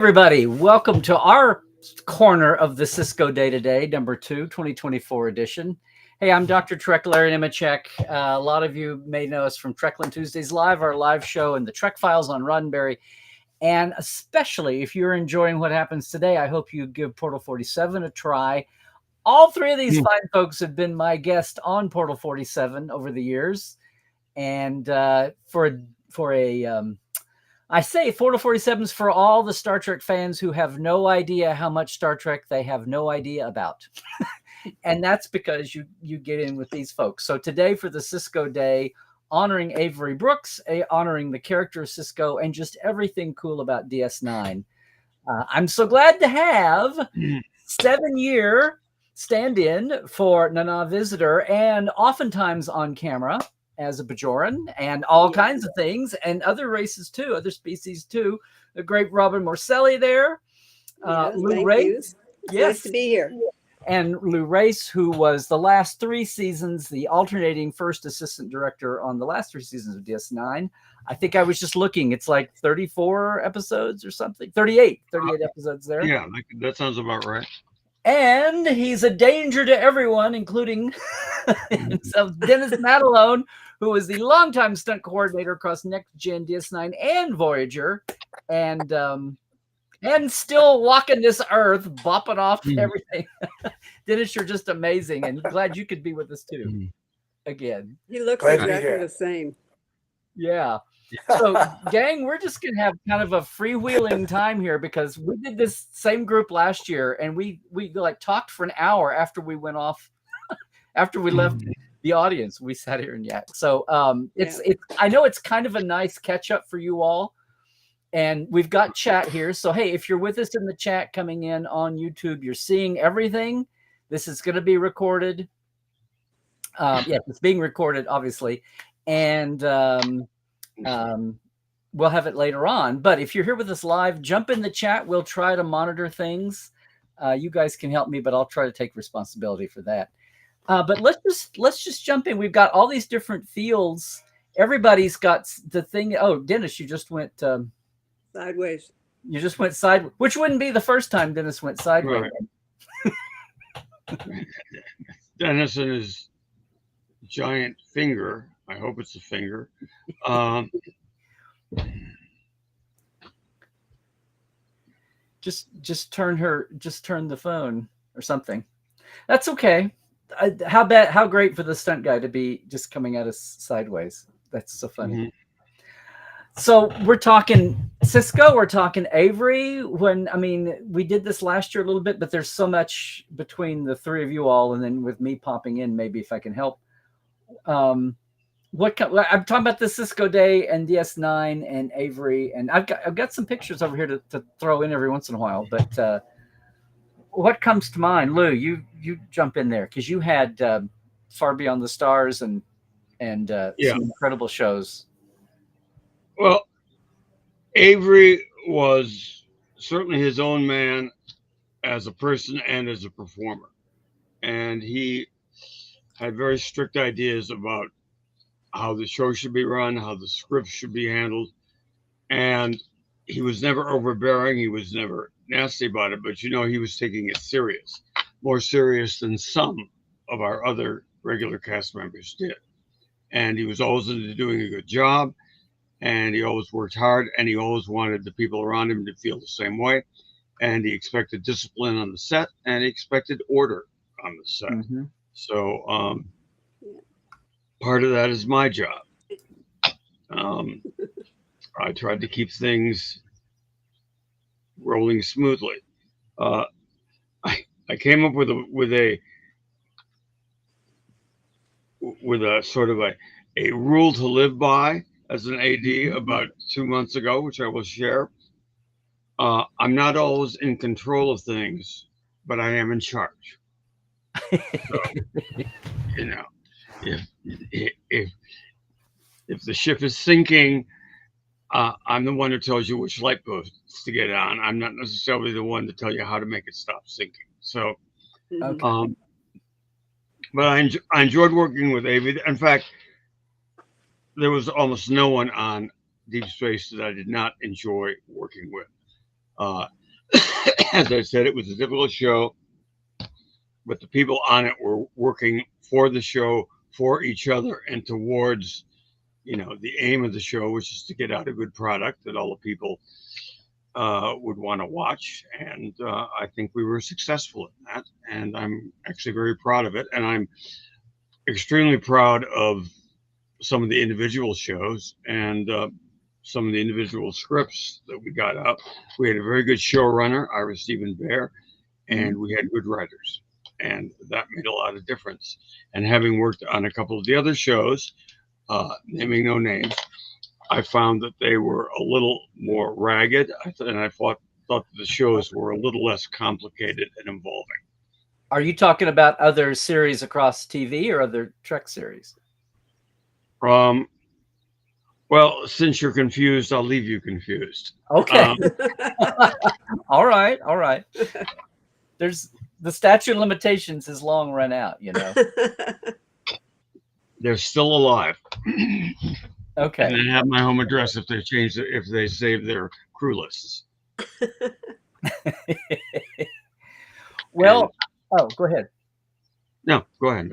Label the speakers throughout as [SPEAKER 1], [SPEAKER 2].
[SPEAKER 1] Everybody, welcome to our corner of the Sisko Day Today, number 2, 2024 edition. Hey, I'm Dr. Trek Larry Nemecek. A lot of you may know us from Trekland Tuesdays Live, our live show, and the Trek Files on Roddenberry. And especially if you're enjoying what happens today, I hope you give Portal 47 a try. All three of these fine folks have been my guest on Portal 47 over the years. And I say Portal 47 is for all the Star Trek fans who have no idea how much Star Trek they have no idea about. And that's because you get in with these folks. So today for the Sisko Day, honoring Avery Brooks, honoring the character of Sisko, and just everything cool about DS9. I'm so glad to have 7-year stand-in for Nana Visitor, and oftentimes on camera as a Bajoran and all kinds of things, and other races too, other species too. The great Robin Morselli there. Lou Race. Yes.
[SPEAKER 2] Nice to be here.
[SPEAKER 1] And Lou Race, who was the last 3 seasons, the alternating first assistant director on the last 3 seasons of DS9. I think I was just looking. It's like 34 episodes or something. 38 episodes there.
[SPEAKER 3] Yeah, that sounds about right.
[SPEAKER 1] And he's a danger to everyone, including himself, Dennis Madalone, who was the longtime stunt coordinator across Next Gen, DS9, and Voyager, and still walking this earth, bopping off everything. Dennis, you're just amazing, and glad you could be with us too. Again,
[SPEAKER 2] He looks exactly the same.
[SPEAKER 1] Yeah. So, gang, we're just gonna have kind of a freewheeling time here because we did this same group last year, and we like talked for an hour after we went off, after we left the audience. We sat here and yacked. So, it's I know it's kind of a nice catch up for you all, and we've got chat here. So, hey, if you're with us in the chat coming in on YouTube, you're seeing everything. This is going to be recorded. It's being recorded, obviously, and we'll have it later on. But if you're here with us live, jump in the chat. We'll try to monitor things. You guys can help me, but I'll try to take responsibility for that. But let's just jump in. We've got all these different fields. Everybody's got the thing. Oh, Dennis, you just went
[SPEAKER 2] sideways.
[SPEAKER 1] You just went sideways, which wouldn't be the first time Dennis went sideways.
[SPEAKER 3] Right. Dennis and his giant finger. I hope it's a finger.
[SPEAKER 1] Just turn the phone or something. That's okay. How great for the stunt guy to be just coming at us sideways. That's so funny. So we're talking Sisko, we're talking Avery. We did this last year a little bit, but there's so much between the three of you all, and then with me popping in, maybe if I can help. I'm talking about the Sisko Day and DS9 and Avery, and I've got some pictures over here to throw in every once in a while. But what comes to mind, Lou? You jump in there because you had Far Beyond the Stars and some incredible shows.
[SPEAKER 3] Well, Avery was certainly his own man as a person and as a performer, and he had very strict ideas about how the show should be run, how the script should be handled. And he was never overbearing. He was never nasty about it, but he was taking it serious, more serious than some of our other regular cast members did. And he was always into doing a good job, and he always worked hard, and he always wanted the people around him to feel the same way. And he expected discipline on the set, and he expected order on the set. So, part of that is my job. I tried to keep things rolling smoothly. I came up with a sort of a rule to live by as an AD about 2 months ago, which I will share. I'm not always in control of things, but I am in charge. So, if the ship is sinking, I'm the one who tells you which light posts to get on. I'm not necessarily the one to tell you how to make it stop sinking. So, but I enjoyed working with Avery. In fact, there was almost no one on Deep Space that I did not enjoy working with. Uh, as I said, it was a difficult show, but the people on it were working for the show, for each other, and towards, the aim of the show, which is to get out a good product that all the people would want to watch. And I think we were successful in that. And I'm actually very proud of it. And I'm extremely proud of some of the individual shows and some of the individual scripts that we got up. We had a very good showrunner, Ira Stephen Bear, and we had good writers. And that made a lot of difference. And having worked on a couple of the other shows, naming no names, I found that they were a little more ragged, and I thought the shows were a little less complicated and involving.
[SPEAKER 1] Are you talking about other series across TV or other Trek series?
[SPEAKER 3] Well, since you're confused, I'll leave you confused.
[SPEAKER 1] Okay. All right. There's the statute of limitations is long run out,
[SPEAKER 3] They're still alive.
[SPEAKER 1] Okay.
[SPEAKER 3] And they have my home address if they save their crew lists.
[SPEAKER 1] Well, go ahead.
[SPEAKER 3] No, go ahead.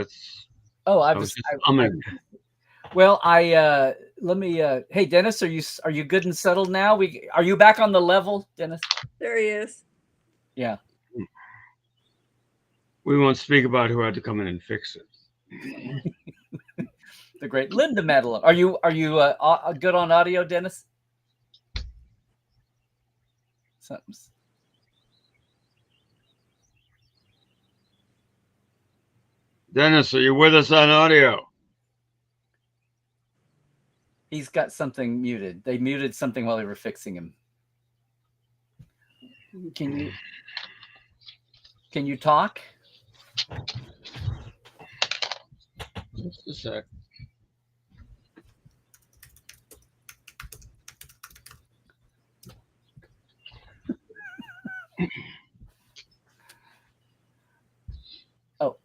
[SPEAKER 1] Let me. Hey, Dennis, are you good and settled now? Are you back on the level, Dennis?
[SPEAKER 2] There he is.
[SPEAKER 1] Yeah.
[SPEAKER 3] We won't speak about who had to come in and fix it.
[SPEAKER 1] The great Linda Madalone. Are you good on audio, Dennis? Something's...
[SPEAKER 3] Dennis, are you with us on audio?
[SPEAKER 1] He's got something muted. They muted something while they were fixing him. Can you talk?
[SPEAKER 3] Just a sec.
[SPEAKER 1] Oh.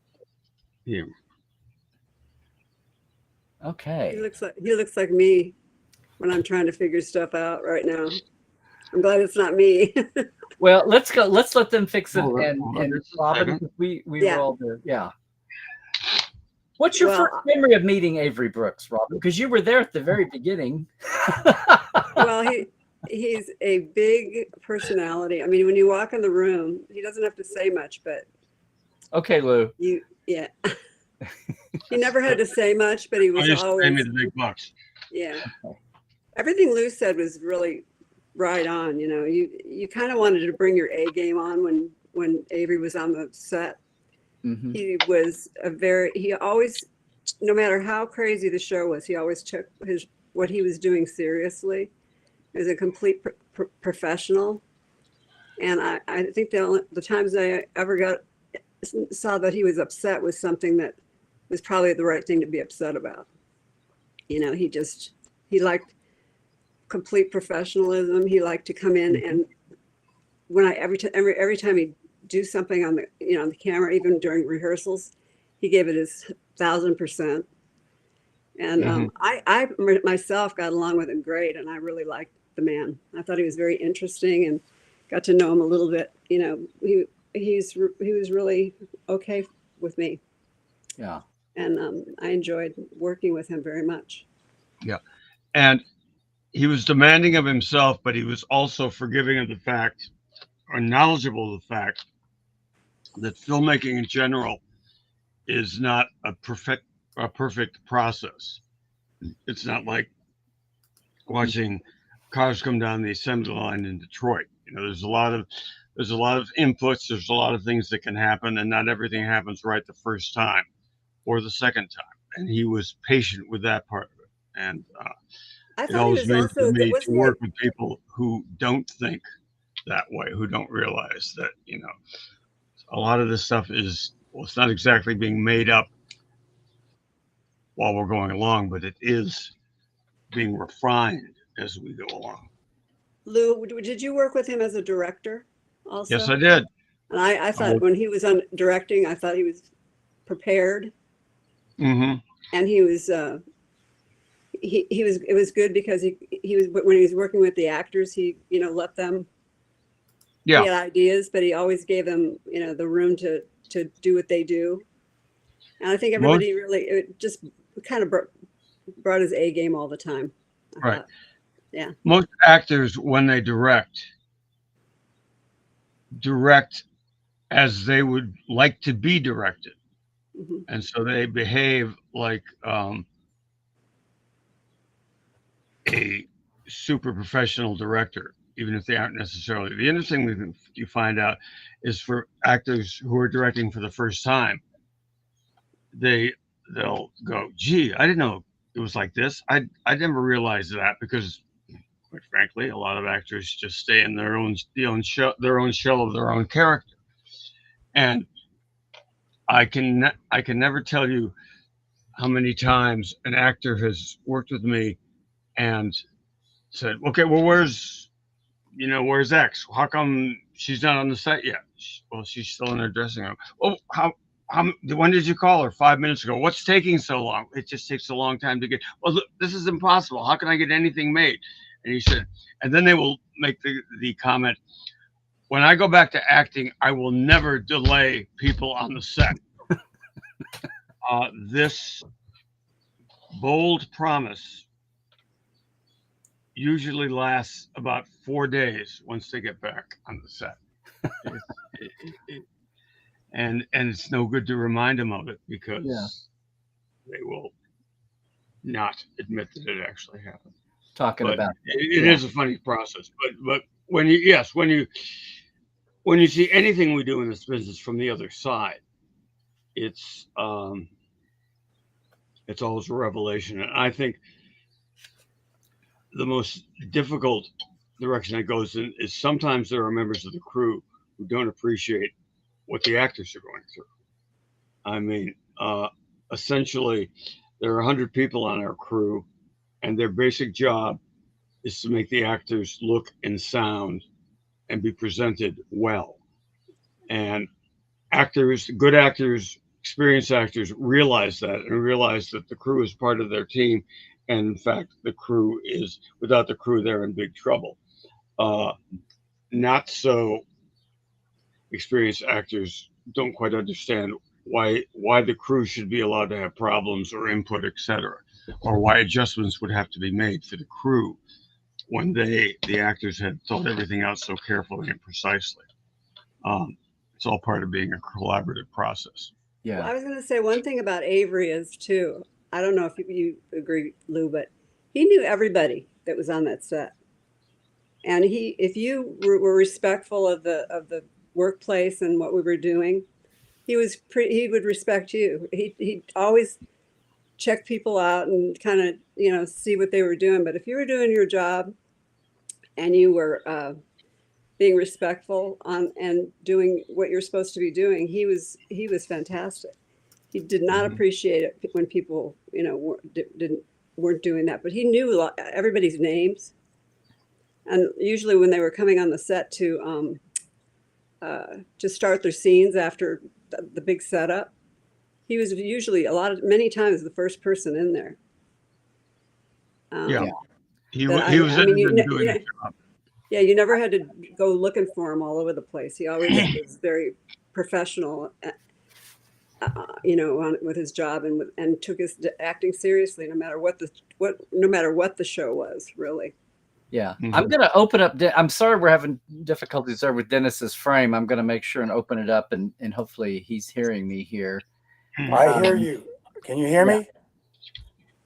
[SPEAKER 3] Yeah.
[SPEAKER 1] Okay.
[SPEAKER 2] He looks like me when I'm trying to figure stuff out right now. I'm glad it's not me.
[SPEAKER 1] Well, let's go. Let's let them fix it. And Robin, we were all there. Yeah. What's your first memory of meeting Avery Brooks, Robin? Because you were there at the very beginning.
[SPEAKER 2] Well, he's a big personality. I mean, when you walk in the room, he doesn't have to say much, but
[SPEAKER 1] okay, Lou.
[SPEAKER 2] Yeah. He never had to say much, but he was always
[SPEAKER 3] pay me the big bucks.
[SPEAKER 2] Yeah. Everything Lou said was really right on. You kind of wanted to bring your A game on when Avery was on the set. Mm-hmm. He always, no matter how crazy the show was, he always took what he was doing seriously. He was a complete professional. And I think the times I ever saw that he was upset was something that was probably the right thing to be upset about. He liked complete professionalism. He liked to come in and every time he'd do something on the camera, even during rehearsals, he gave it his 1,000%. And I myself got along with him great, and I really liked the man. I thought he was very interesting and got to know him a little bit. He was really okay with me.
[SPEAKER 1] Yeah.
[SPEAKER 2] And I enjoyed working with him very much.
[SPEAKER 3] Yeah. And he was demanding of himself, but he was also forgiving of the fact, or knowledgeable of the fact, that filmmaking in general is not a perfect process. It's not like watching cars come down the assembly line in Detroit. There's a lot of inputs. There's a lot of things that can happen, and not everything happens right the first time or the second time. And he was patient with that part of it. And it always means to me to work with people who don't think that way, who don't realize that, a lot of this stuff it's not exactly being made up while we're going along, but it is being refined as we go along.
[SPEAKER 2] Lou, did you work with him as a director also?
[SPEAKER 3] Yes, I did.
[SPEAKER 2] And I thought when he was on directing, I thought he was prepared.
[SPEAKER 3] Mm-hmm.
[SPEAKER 2] And he was it was good because he was, when he was working with the actors, he let them
[SPEAKER 3] Yeah.
[SPEAKER 2] He had ideas, but he always gave them, the room to do what they do. And I think everybody it just kind of brought his A game all the time. I
[SPEAKER 3] Right.
[SPEAKER 2] thought. Yeah.
[SPEAKER 3] Most actors, when they direct as they would like to be directed.
[SPEAKER 2] Mm-hmm.
[SPEAKER 3] And so they behave like a super professional director, even if they aren't necessarily. The interesting thing you find out is for actors who are directing for the first time, they'll go, "Gee, I didn't know it was like this. I never realized that," because, quite frankly, a lot of actors just stay in their own shell of their own character. And I can never tell you how many times an actor has worked with me and said, "Okay, well, where's X? How come she's not on the set yet?" Well, she's still in her dressing room. Oh, when did you call her? 5 minutes ago. What's taking so long? It just takes a long time to get. Well, look, this is impossible. How can I get anything made? And he said, and then they will make the comment, "When I go back to acting, I will never delay people on the set." This bold promise usually lasts about 4 days once they get back on the set. And it's no good to remind them of it because they will not admit that it actually happened. It is a funny process. But when you see anything we do in this business from the other side, it's always a revelation. And I think the most difficult direction it goes in is sometimes there are members of the crew who don't appreciate what the actors are going through. I mean, essentially, there are 100 people on our crew, and their basic job is to make the actors look and sound and be presented well. And good actors, experienced actors realize that and realize that the crew is part of their team. And in fact, without the crew, they're in big trouble. Not so experienced actors don't quite understand why the crew should be allowed to have problems or input, etc., or why adjustments would have to be made for the crew when the actors had thought everything out so carefully and precisely. It's all part of being a collaborative process.
[SPEAKER 1] Yeah.
[SPEAKER 2] Well, I was going to say one thing about Avery is too. I don't know if you agree, Lou, but he knew everybody that was on that set, and if you were respectful of the workplace and what we were doing, he would respect you. He always check people out and kind of see what they were doing. But if you were doing your job and you were being respectful and doing what you're supposed to be doing, he was fantastic. He did not appreciate it when people weren't doing that, but he knew everybody's names. And usually when they were coming on the set to start their scenes after the big setup, he was usually many times the first person in there.
[SPEAKER 3] He was doing a job.
[SPEAKER 2] Yeah, you never had to go looking for him all over the place. He always was very professional, with his job and took his acting seriously, no matter what the show was, really.
[SPEAKER 1] Yeah, I'm going to open up. I'm sorry we're having difficulties there with Dennis's frame. I'm going to make sure and open it up, and hopefully he's hearing me here.
[SPEAKER 4] I hear you. Can you hear me?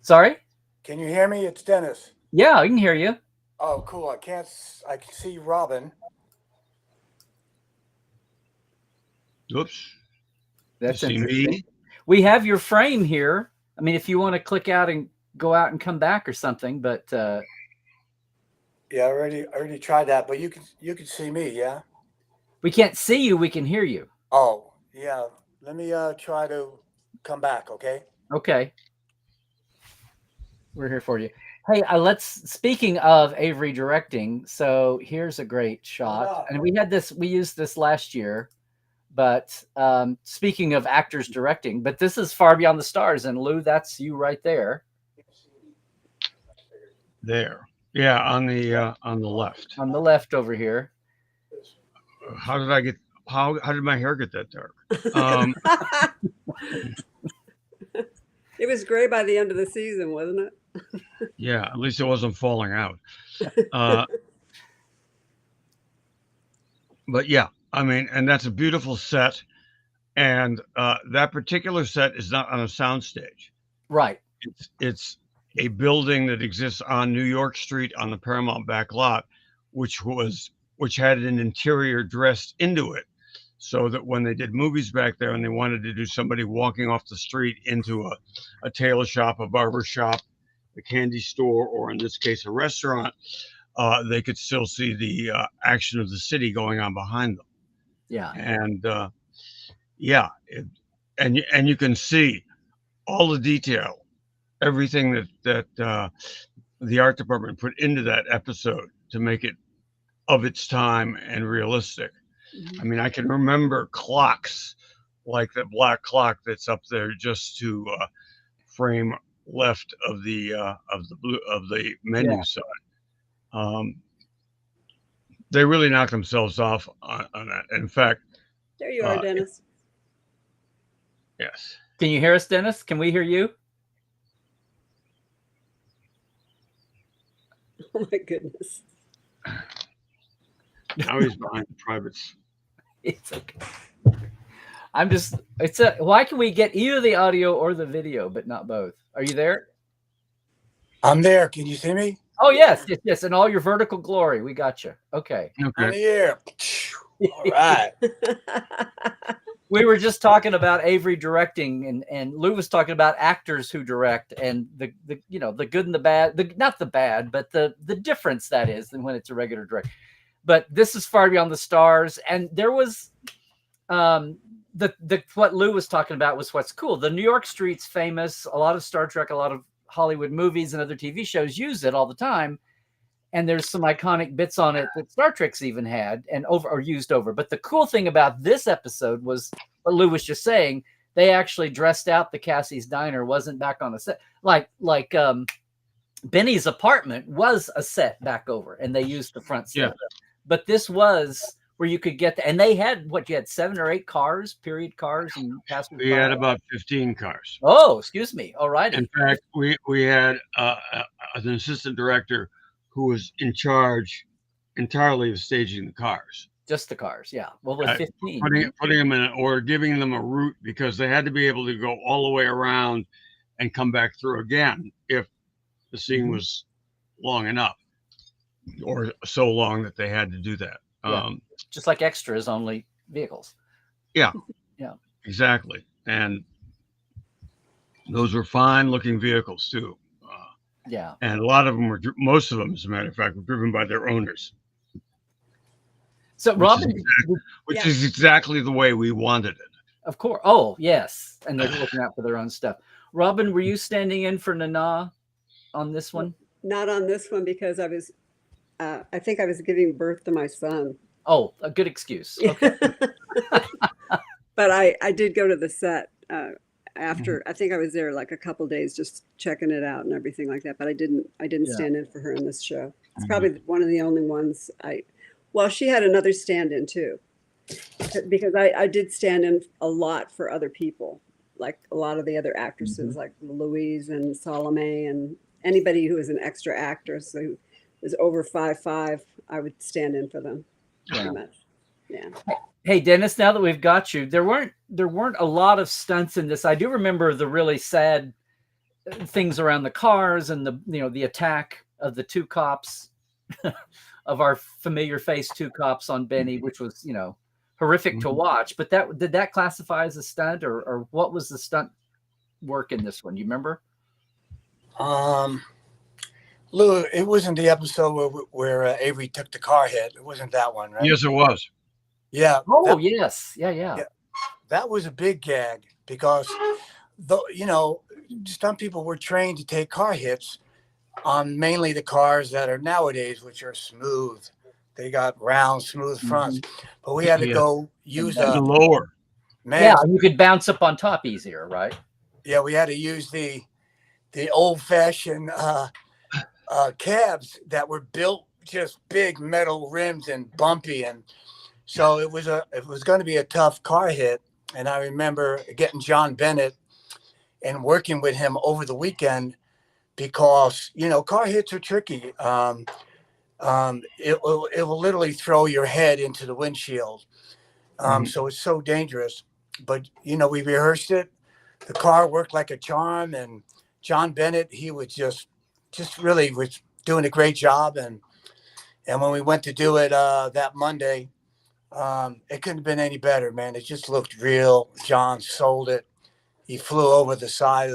[SPEAKER 1] Sorry?
[SPEAKER 4] Can you hear me? It's Dennis.
[SPEAKER 1] Yeah, I can hear you.
[SPEAKER 4] Oh, cool. I can see Robin.
[SPEAKER 3] Oops.
[SPEAKER 1] That's interesting. We have your frame here. I mean, if you want to click out and go out and come back or something, but
[SPEAKER 4] yeah, I already tried that, but you can see me, yeah?
[SPEAKER 1] We can't see you, we can hear you.
[SPEAKER 4] Oh, yeah. Let me try to come back, okay?
[SPEAKER 1] Okay. We're here for you. Hey, speaking of Avery directing, so here's a great shot. And we used this last year, but speaking of actors directing, but this is Far Beyond the Stars, and Lou, that's you right there.
[SPEAKER 3] There. Yeah, on the left.
[SPEAKER 1] On the left over here.
[SPEAKER 3] how did I get? How did my hair get that dark? Um,
[SPEAKER 2] It was gray by the end of the season, wasn't it?
[SPEAKER 3] yeah, at least it wasn't falling out. Uh, but yeah, I mean, and that's a beautiful set. And that particular set is not on a soundstage.
[SPEAKER 1] Right.
[SPEAKER 3] It's a building that exists on New York Street on the Paramount back lot, which had an interior dressed into it, so that when they did movies back there and they wanted to do somebody walking off the street into a tailor shop, a barber shop, a candy store, or in this case a restaurant, they could still see the action of the city going on behind them.
[SPEAKER 1] Yeah.
[SPEAKER 3] And yeah, and you can see all the detail, everything that the art department put into that episode to make it of its time and realistic. I mean, I can remember clocks like the black clock that's up there just to frame left of the menu side. They really knocked themselves off on that. In fact,
[SPEAKER 2] there you are, Dennis.
[SPEAKER 3] Yes.
[SPEAKER 1] Can you hear us, Dennis? Can we hear you?
[SPEAKER 2] Oh my goodness.
[SPEAKER 3] Now he's behind the privates.
[SPEAKER 1] It's okay. Why can we get either the audio or the video, but not both? Are you there?
[SPEAKER 4] I'm there. Can you see me?
[SPEAKER 1] Oh, yes. In all your vertical glory. We got you. Okay.
[SPEAKER 4] On the air. All right.
[SPEAKER 1] We were just talking about Avery directing, and Lou was talking about actors who direct, and the good and the bad, not the bad, but the difference that is than when it's a regular direct. But this is Far Beyond the Stars, and there was what Lou was talking about was what's cool. The New York street's famous. A lot of Star Trek, a lot of Hollywood movies and other TV shows use it all the time. And there's some iconic bits on it that Star Trek's even had and used over. But the cool thing about this episode was what Lou was just saying. They actually dressed out the Cassie's Diner, wasn't back on a set. Like Benny's apartment was a set back over, and they used the front set. Yeah. But this was where you could get and they had you had 7 or 8 cars, period cars, and passengers.
[SPEAKER 3] We had about 15 cars.
[SPEAKER 1] Oh, excuse me. All right.
[SPEAKER 3] In fact, we had an assistant director who was in charge entirely of staging the cars.
[SPEAKER 1] Just the cars, yeah. Well, with 15.
[SPEAKER 3] Putting them in or giving them a route, because they had to be able to go all the way around and come back through again if the scene was long enough, or so long that they had to do that.
[SPEAKER 1] Yeah. Just like extras, only vehicles.
[SPEAKER 3] Yeah.
[SPEAKER 1] Yeah.
[SPEAKER 3] Exactly. And those were fine looking vehicles too.
[SPEAKER 1] Yeah.
[SPEAKER 3] And a lot of them most of them, as a matter of fact, were driven by their owners.
[SPEAKER 1] So Robin,
[SPEAKER 3] which is exactly the way we wanted it.
[SPEAKER 1] Of course. Oh, yes. And they're looking out for their own stuff. Robin, were you standing in for Nana on this one?
[SPEAKER 2] Not on this one, because I was, I think I was giving birth to my son.
[SPEAKER 1] Oh, a good excuse. Okay.
[SPEAKER 2] But I did go to the set after. I think I was there like a couple days just checking it out and everything like that. But I didn't stand in for her in this show. It's probably one of the only ones well, she had another stand-in too, because I did stand in a lot for other people, like a lot of the other actresses, like Louise and Salome, and anybody who was an extra actress who was over 5'5", I would stand in for them. Pretty much. Yeah.
[SPEAKER 1] Hey, Dennis, now that we've got you, there weren't a lot of stunts in this. I do remember the really sad things around the cars and the attack of the 2 cops of our familiar face 2 cops on Benny, which was, horrific to watch. But did that classify as a stunt, or what was the stunt work in this one? You remember?
[SPEAKER 4] Lou, it wasn't the episode where Avery took the car hit. It wasn't that one, right?
[SPEAKER 3] Yes, it was.
[SPEAKER 4] Yeah.
[SPEAKER 1] Oh, yes. Yeah.
[SPEAKER 4] That was a big gag, because stunt people were trained to take car hits on mainly the cars that are nowadays, which are smooth. They got round, smooth fronts. But we had to go use
[SPEAKER 3] the lower.
[SPEAKER 4] Man,
[SPEAKER 1] yeah, you could bounce up on top easier, right?
[SPEAKER 4] Yeah, we had to use the old-fashioned cabs that were built just big metal rims and bumpy, and So it was going to be a tough car hit. And I remember getting John Bennett and working with him over the weekend because, you know, car hits are tricky. It will literally throw your head into the windshield. So it's so dangerous. But, you know, we rehearsed it. The car worked like a charm. And John Bennett, he was just really was doing a great job. And when we went to do it that Monday, it couldn't have been any better, man. It just looked real. John sold it. He flew over the side.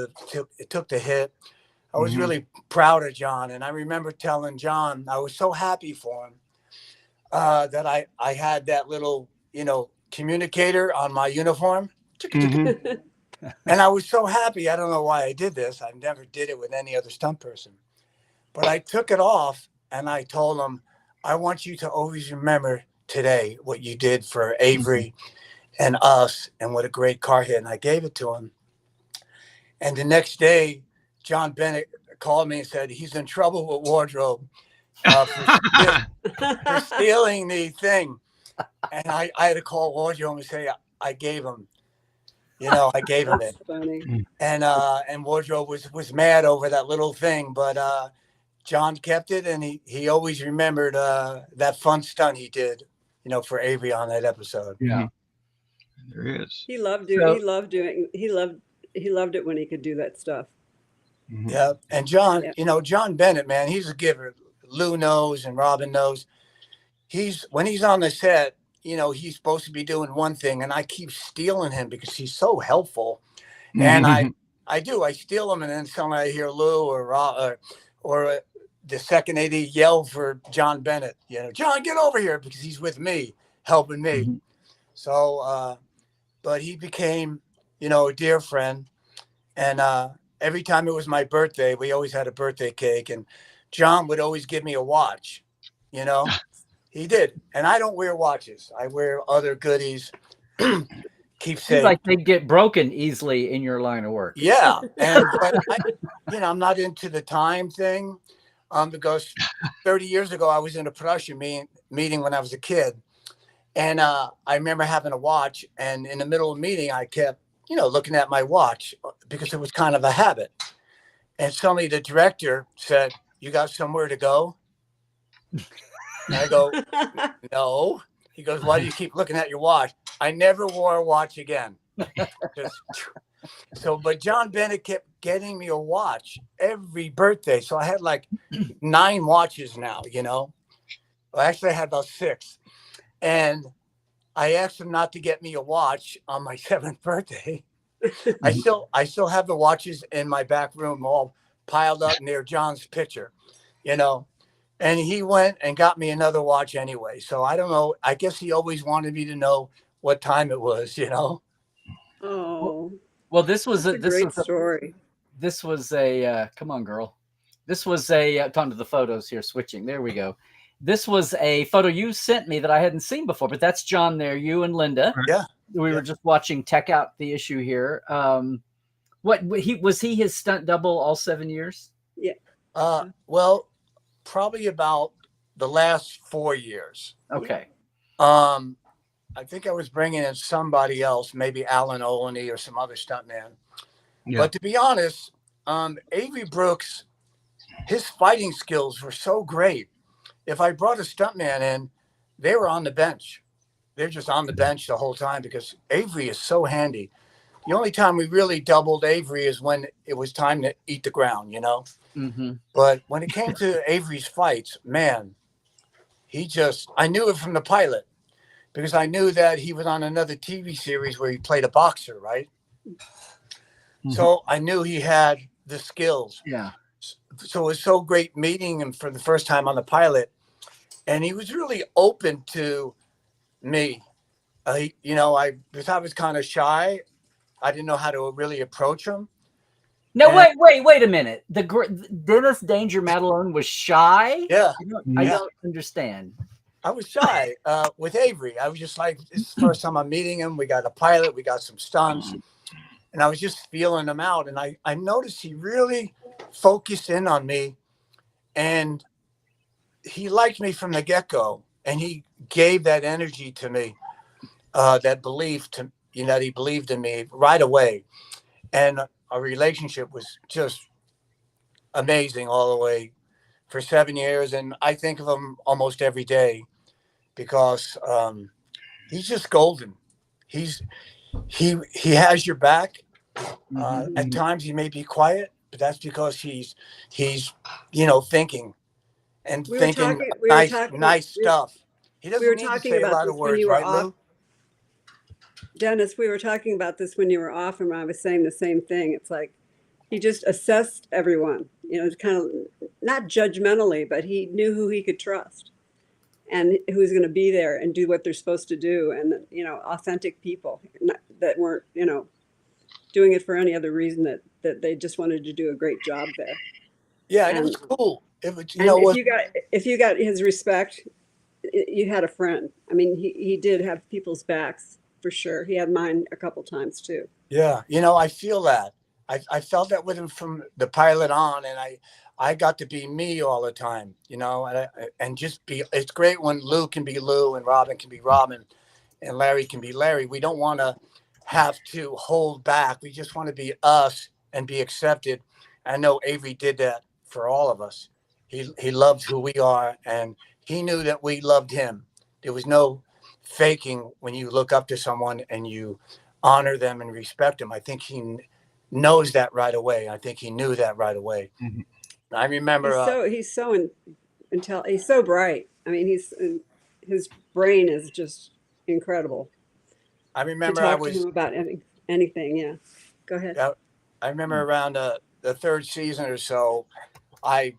[SPEAKER 4] It took the hit. I was really proud of John. And I remember telling John, I was so happy for him that I had that little, you know, communicator on my uniform. And I was so happy. I don't know why I did this. I never did it with any other stunt person. But I took it off and I told him, I want you to always remember today what you did for Avery and us and what a great car hit. And I gave it to him. And the next day, John Bennett called me and said he's in trouble with wardrobe for stealing the thing. And I had to call wardrobe and say, I gave him, you know, I gave him it.
[SPEAKER 2] Funny.
[SPEAKER 4] And wardrobe was mad over that little thing, but John kept it, and he always remembered that fun stunt he did, you know, for Avery on that episode.
[SPEAKER 1] Yeah,
[SPEAKER 3] there is.
[SPEAKER 2] He loved doing. He loved it when he could do that stuff.
[SPEAKER 4] Yeah, and John, you know, John Bennett, man, he's a giver. Lou knows, and Robin knows. When he's on the set, you know, he's supposed to be doing one thing, and I keep stealing him because he's so helpful. And I steal him, and then suddenly I hear Lou or the second AD yell for John Bennett, you know, John, get over here, because he's with me, helping me. So, but he became, you know, a dear friend. And every time it was my birthday, we always had a birthday cake, and John would always give me a watch, you know. He did. And I don't wear watches. I wear other goodies. Keep saying,
[SPEAKER 1] like they get broken easily in your line of work.
[SPEAKER 4] Yeah. And but I'm not into the time thing. Because 30 years ago I was in a production meeting when I was a kid. And I remember having a watch, and in the middle of the meeting I kept, you know, looking at my watch because it was kind of a habit. And suddenly the director said, "You got somewhere to go?" And I go, "No." He goes, "Why do you keep looking at your watch?" I never wore a watch again. But John Bennett kept getting me a watch every birthday. So I had like 9 watches now, you know. Well, actually I had about 6. And I asked him not to get me a watch on my 7th birthday. I still have the watches in my back room all piled up near John's picture, you know. And he went and got me another watch anyway. So I don't know. I guess he always wanted me to know what time it was, you know.
[SPEAKER 2] Oh,
[SPEAKER 1] well, this was a
[SPEAKER 2] great story.
[SPEAKER 1] This was a come on, girl. This was a on to the photos here. Switching. There we go. This was a photo you sent me that I hadn't seen before, but that's John there. You and Linda.
[SPEAKER 4] Yeah.
[SPEAKER 1] We were just watching Tech Out the issue here. What he his stunt double all 7 years?
[SPEAKER 2] Yeah.
[SPEAKER 4] Well, probably about the last 4 years.
[SPEAKER 1] Okay.
[SPEAKER 4] I think I was bringing in somebody else, maybe Alan Olney or some other stuntman. Yeah. But to be honest, Avery Brooks, his fighting skills were so great. If I brought a stuntman in, they were on the bench. They're just on the bench the whole time because Avery is so handy. The only time we really doubled Avery is when it was time to eat the ground, you know? But when it came to Avery's fights, man, I knew it from the pilot because I knew that he was on another TV series where he played a boxer, right? So I knew he had the skills.
[SPEAKER 1] Yeah.
[SPEAKER 4] So it was so great meeting him for the first time on the pilot. And he was really open to me. I was kind of shy. I didn't know how to really approach him.
[SPEAKER 1] No, wait a minute. Dennis Danger Madalone was shy?
[SPEAKER 4] Yeah.
[SPEAKER 1] I don't understand.
[SPEAKER 4] I was shy with Avery. I was just like, this is the first time I'm meeting him. We got a pilot. We got some stunts. And I was just feeling him out. And I noticed he really focused in on me. And he liked me from the get-go. and he gave that energy to me, that belief to that he believed in me right away, and our relationship was just amazing all the way for 7 years. And I think of him almost every day because he's just golden. He's he has your back. At times he may be quiet, but that's because he's thinking and thinking nice stuff. He doesn't need to say a lot of words, right, Lou?
[SPEAKER 2] Dennis, we were talking about this when you were off, and I was saying the same thing. It's like he just assessed everyone, kind of not judgmentally, but he knew who he could trust and who's going to be there and do what they're supposed to do. And, authentic people that weren't, doing it for any other reason that they just wanted to do a great job there.
[SPEAKER 4] Yeah, and it was cool. It was,
[SPEAKER 2] if you got his respect, you had a friend. I mean, he did have people's backs for sure. He had mine a couple times too.
[SPEAKER 4] Yeah, I feel that. I felt that with him from the pilot on, and I got to be me all the time, and just be. It's great when Lou can be Lou and Robin can be Robin, and Larry can be Larry. We don't want to have to hold back. We just want to be us and be accepted. I know Avery did that for all of us. He loved who we are, and he knew that we loved him. There was no faking when you look up to someone and you honor them and respect them. I think he knows that right away. I think he knew that right away. Mm-hmm. I remember
[SPEAKER 2] he's so bright. I mean, his brain is just incredible.
[SPEAKER 4] I remember
[SPEAKER 2] to him about anything. Yeah, go ahead.
[SPEAKER 4] I remember around the third season or so, I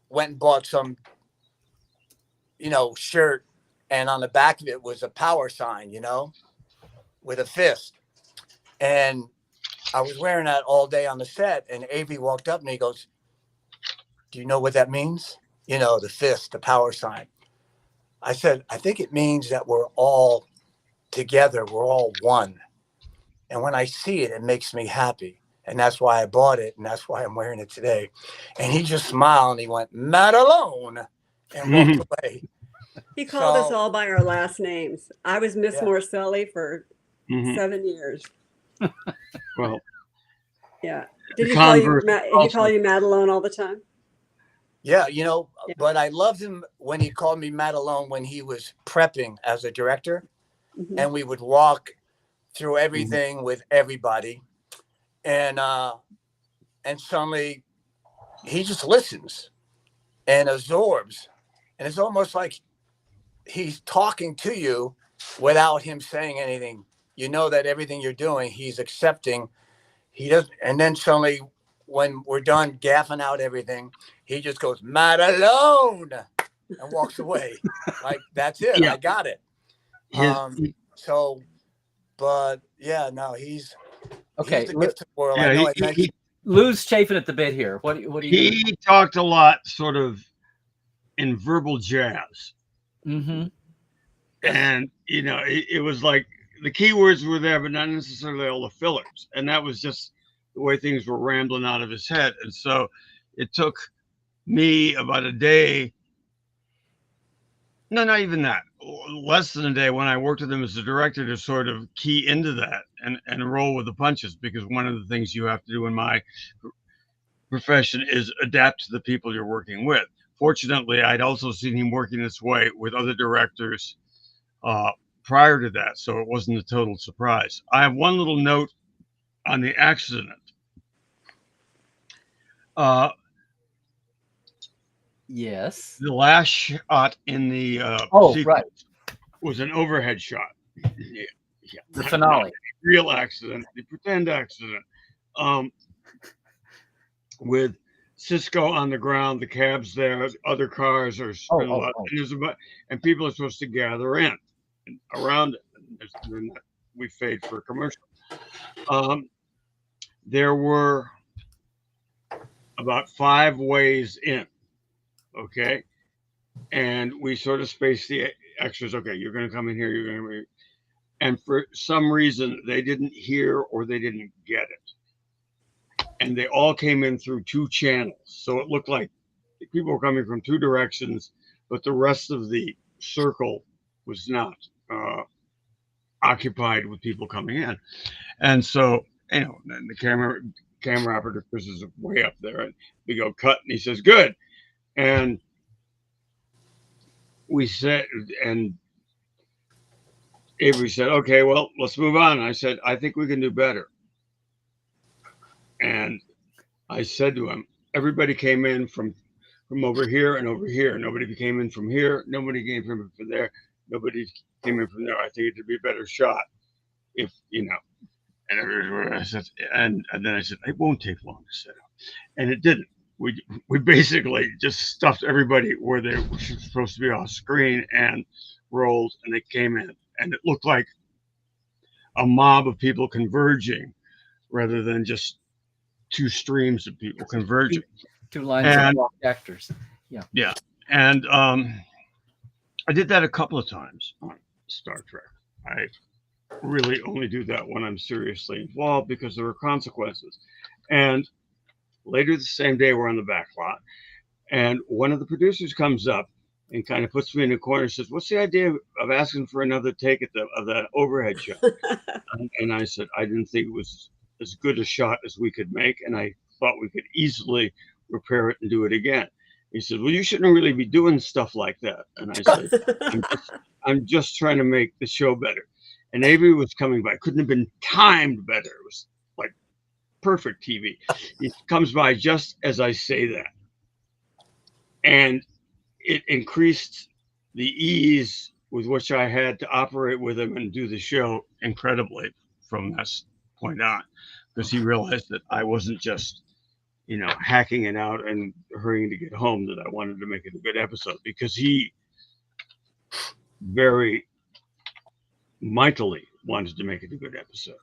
[SPEAKER 4] went and bought some, shirt, and on the back of it was a power sign, with a fist. And I was wearing that all day on the set, and Avery walked up and he goes, "Do you know what that means?" The fist, the power sign. I said, "I think it means that we're all together. We're all one. And when I see it, it makes me happy. And that's why I bought it. And that's why I'm wearing it today." And he just smiled and he went, "Madalone," and walked away.
[SPEAKER 2] He called us all by our last names. I was Miss Morselli for 7 years.
[SPEAKER 3] Well,
[SPEAKER 2] yeah. Did he call you Madalone all the time?
[SPEAKER 4] Yeah, but I loved him when he called me Madalone when he was prepping as a director. Mm-hmm. And we would walk through everything with everybody. And suddenly he just listens and absorbs. And it's almost like he's talking to you without him saying anything. You know that everything you're doing, he's accepting. He doesn't. And then suddenly, when we're done gaffing out everything, he just goes, "Madalone," and walks away. Like, that's it. Yeah. I got it. But yeah, no, he's
[SPEAKER 1] okay.
[SPEAKER 4] He's the gift to the world.
[SPEAKER 3] Yeah,
[SPEAKER 4] I know
[SPEAKER 1] Lou's chafing at the bit here. What do you?
[SPEAKER 3] He talked a lot, sort of, in verbal jazz.
[SPEAKER 1] Mm-hmm.
[SPEAKER 3] And it was like the keywords were there, but not necessarily all the fillers. And that was just the way things were rambling out of his head. And so it took me about a day. No, not even that. Less than a day when I worked with him as a director to sort of key into that and roll with the punches, because one of the things you have to do in my profession is adapt to the people you're working with. Fortunately, I'd also seen him working this way with other directors prior to that, so it wasn't a total surprise. I have one little note on the accident.
[SPEAKER 1] Yes.
[SPEAKER 3] The last shot in the sequence was an overhead shot. Yeah.
[SPEAKER 1] The finale.
[SPEAKER 3] Not real accident, the pretend accident. With Sisko on the ground, the cab's there, other cars are and people are supposed to gather in around it. We fade for a commercial. There were about 5 ways in. Okay. And we sort of spaced the extras. Okay, you're going to come in here. You're going to, and for some reason they didn't hear or they didn't get it. And they all came in through 2 channels. So it looked like people were coming from 2 directions, but the rest of the circle was not occupied with people coming in. And so, and the camera operator, Chris, is way up there, and we go cut, and he says, "Good." And we said, and Avery said, "Okay, well, let's move on." And I said, "I think we can do better." And I said to him, everybody came in from over here and over here. Nobody came in from here. Nobody came from there. Nobody came in from there. I think it'd be a better shot if, And I said, and then I said, it won't take long to set up, and it didn't. We basically just stuffed everybody where they were supposed to be off screen and rolled, and they came in, and it looked like a mob of people converging rather than just two streams of people converging.
[SPEAKER 1] Two lines of actors.
[SPEAKER 3] Yeah. And I did that a couple of times on Star Trek. I really only do that when I'm seriously involved because there are consequences. And later the same day, we're on the back lot, and one of the producers comes up and kind of puts me in a corner and says, "What's the idea of asking for another take of that overhead shot?" And I said, I didn't think it was as good a shot as we could make, and I thought we could easily repair it and do it again. He said, "Well, you shouldn't really be doing stuff like that." And I said, I'm just trying to make the show better. And Avery was coming by. Couldn't have been timed better. It was like perfect TV. He comes by just as I say that. And it increased the ease with which I had to operate with him and do the show incredibly from that point on, because he realized that I wasn't just, hacking it out and hurrying to get home, that I wanted to make it a good episode, because he very mightily wanted to make it a good episode.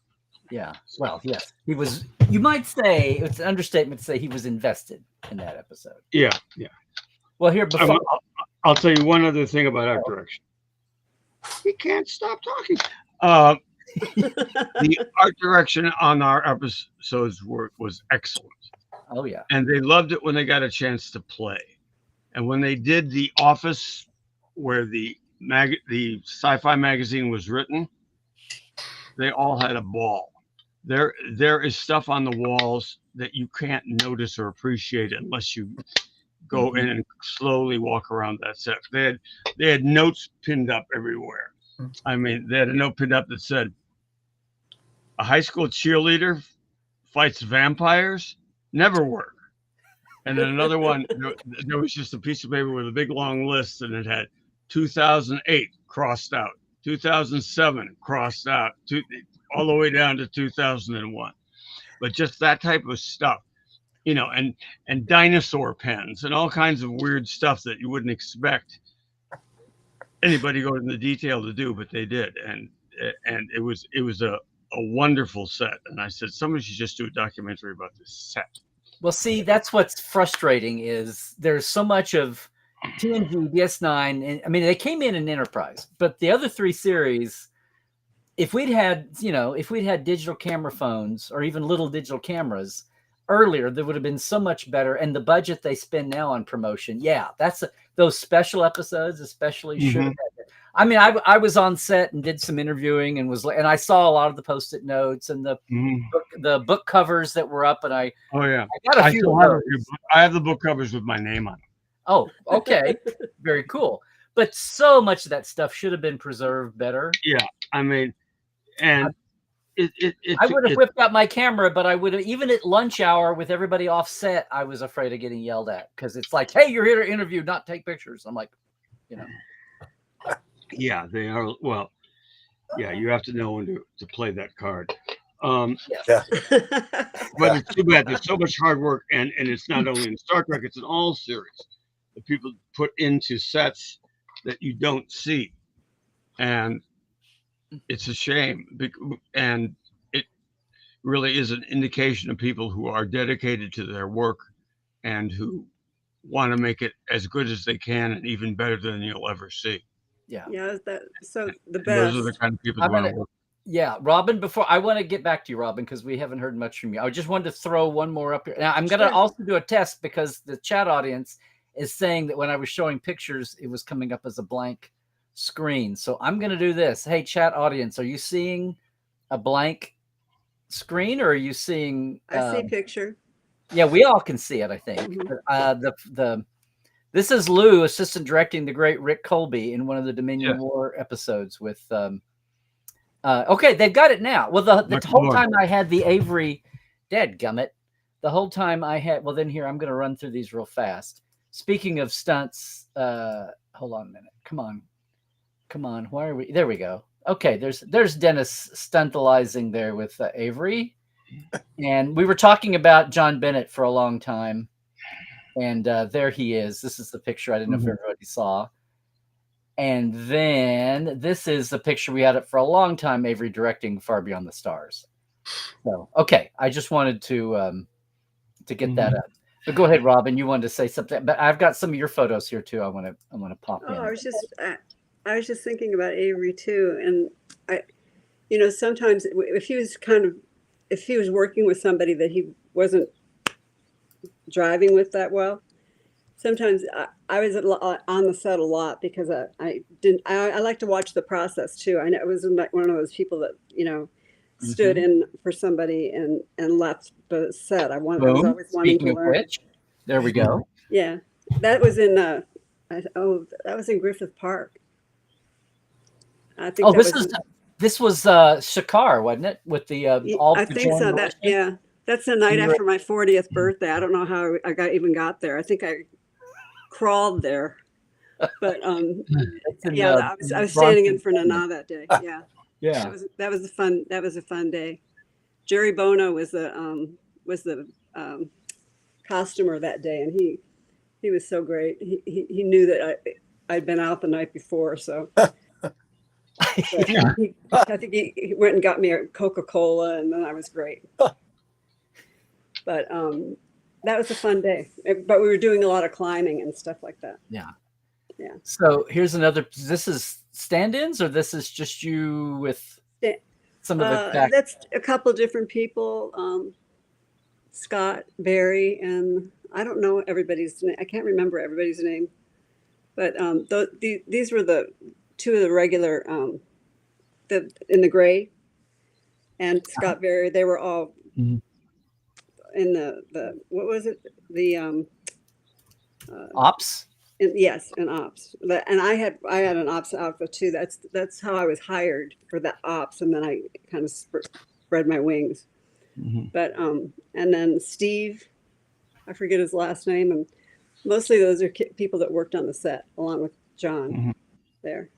[SPEAKER 1] Yeah. Well, yes. He was, you might say, it's an understatement to say he was invested in that episode.
[SPEAKER 3] Yeah.
[SPEAKER 1] Well, here, before
[SPEAKER 3] I'll tell you one other thing about art direction. He can't stop talking. The art direction on our episodes was excellent.
[SPEAKER 1] Oh, yeah.
[SPEAKER 3] And they loved it when they got a chance to play. And when they did The Office, where the sci-fi magazine was written, they all had a ball. There is stuff on the walls that you can't notice or appreciate unless you go in and slowly walk around that set. They had notes pinned up everywhere. I mean, they had a note pinned up that said, "A high school cheerleader fights vampires, never work." And then another one, there was just a piece of paper with a big long list, and it had 2008 crossed out, 2007 crossed out, all the way down to 2001. But just that type of stuff, and dinosaur pens and all kinds of weird stuff that you wouldn't expect anybody go into detail to do, but they did. And it was a wonderful set. And I said, somebody should just do a documentary about this set.
[SPEAKER 1] Well, see, that's what's frustrating is there's so much of TNG, DS9. And I mean, they came in Enterprise, but the other three series, if we'd had digital camera phones or even little digital cameras earlier, there would have been so much better. And the budget they spend now on promotion, those special episodes, especially should have. I mean, I was on set and did some interviewing and I saw a lot of the Post-it notes and the book covers that were up, and I got a few.
[SPEAKER 3] I have the book covers with my name on them.
[SPEAKER 1] Oh, okay, very cool. But so much of that stuff should have been preserved better.
[SPEAKER 3] Yeah, I mean, and
[SPEAKER 1] I would have whipped out my camera, but I would have, even at lunch hour with everybody off set, I was afraid of getting yelled at because it's like, "Hey, you're here to interview, not take pictures." I'm like,
[SPEAKER 3] Yeah, they are. Well, yeah, you have to know when to play that card.
[SPEAKER 1] Yes.
[SPEAKER 3] But it's too bad. There's so much hard work, and it's not only in Star Trek, it's in all series that people put into sets that you don't see. And it's a shame. And it really is an indication of people who are dedicated to their work and who want to make it as good as they can and even better than you'll ever see.
[SPEAKER 1] Yeah.
[SPEAKER 2] So the best.
[SPEAKER 3] Those are the kind of people who want to work.
[SPEAKER 1] Yeah, Robin, before I want to get back to you, Robin, because we haven't heard much from you. I just wanted to throw one more up here. Now, I'm going to also do a test because the chat audience is saying that when I was showing pictures, it was coming up as a blank screen. So I'm going to do this. Hey, chat audience, are you seeing a blank screen, or are you seeing?
[SPEAKER 2] I see a picture.
[SPEAKER 1] Yeah, we all can see it, I think. This is Lou, assistant directing the great Rick Colby in one of the Dominion War episodes with. Okay, they've got it now. Well, the whole time I had the Avery, dadgummit, the whole time I had. Well, then here I'm going to run through these real fast. Speaking of stunts, hold on a minute. Come on. Why are we? There we go. Okay, there's Dennis stuntalizing there with Avery, and we were talking about John Bennett for a long time. And there he is. This is the picture. I didn't know if everybody saw. And then this is the picture we had it for a long time, Avery directing Far Beyond the Stars. So, okay. I just wanted to get that up. But go ahead, Robin. You wanted to say something. But I've got some of your photos here too. I want to pop in.
[SPEAKER 2] I was just thinking about Avery too. And sometimes if he was working with somebody that he wasn't driving with that well, sometimes I was on the set a lot because I like to watch the process too. I was one of those people that stood in for somebody and left the set. I was always wanting to learn.
[SPEAKER 1] Which, there we go.
[SPEAKER 2] Yeah, that was in that was in Griffith Park. I think.
[SPEAKER 1] This was Shakar, wasn't it? With the all.
[SPEAKER 2] I think so. That's the night after my 40th birthday. I don't know how I even got there. I think I crawled there, but I was standing in for Nana that day. Yeah, yeah. That was a fun day. Jerry Bono was the costumer that day, and he was so great. He knew that I'd been out the night before, so. I think he went and got me a Coca-Cola, and then I was great. But that was a fun day. But we were doing a lot of climbing and stuff like that.
[SPEAKER 1] Yeah. Yeah. So here's another. This is stand-ins, or this is just you with some of the.
[SPEAKER 2] That's a couple different people. Scott, Barry, and I don't know everybody's name. I can't remember everybody's name. But these were the two of the regular in the gray, and Scott Barry. They were all in the what was it, the
[SPEAKER 1] ops.
[SPEAKER 2] In ops. And I had an ops outfit too. That's how I was hired for that ops, and then I kind of spread my wings. But and then Steve, I forget his last name, and mostly those are people that worked on the set along with John there.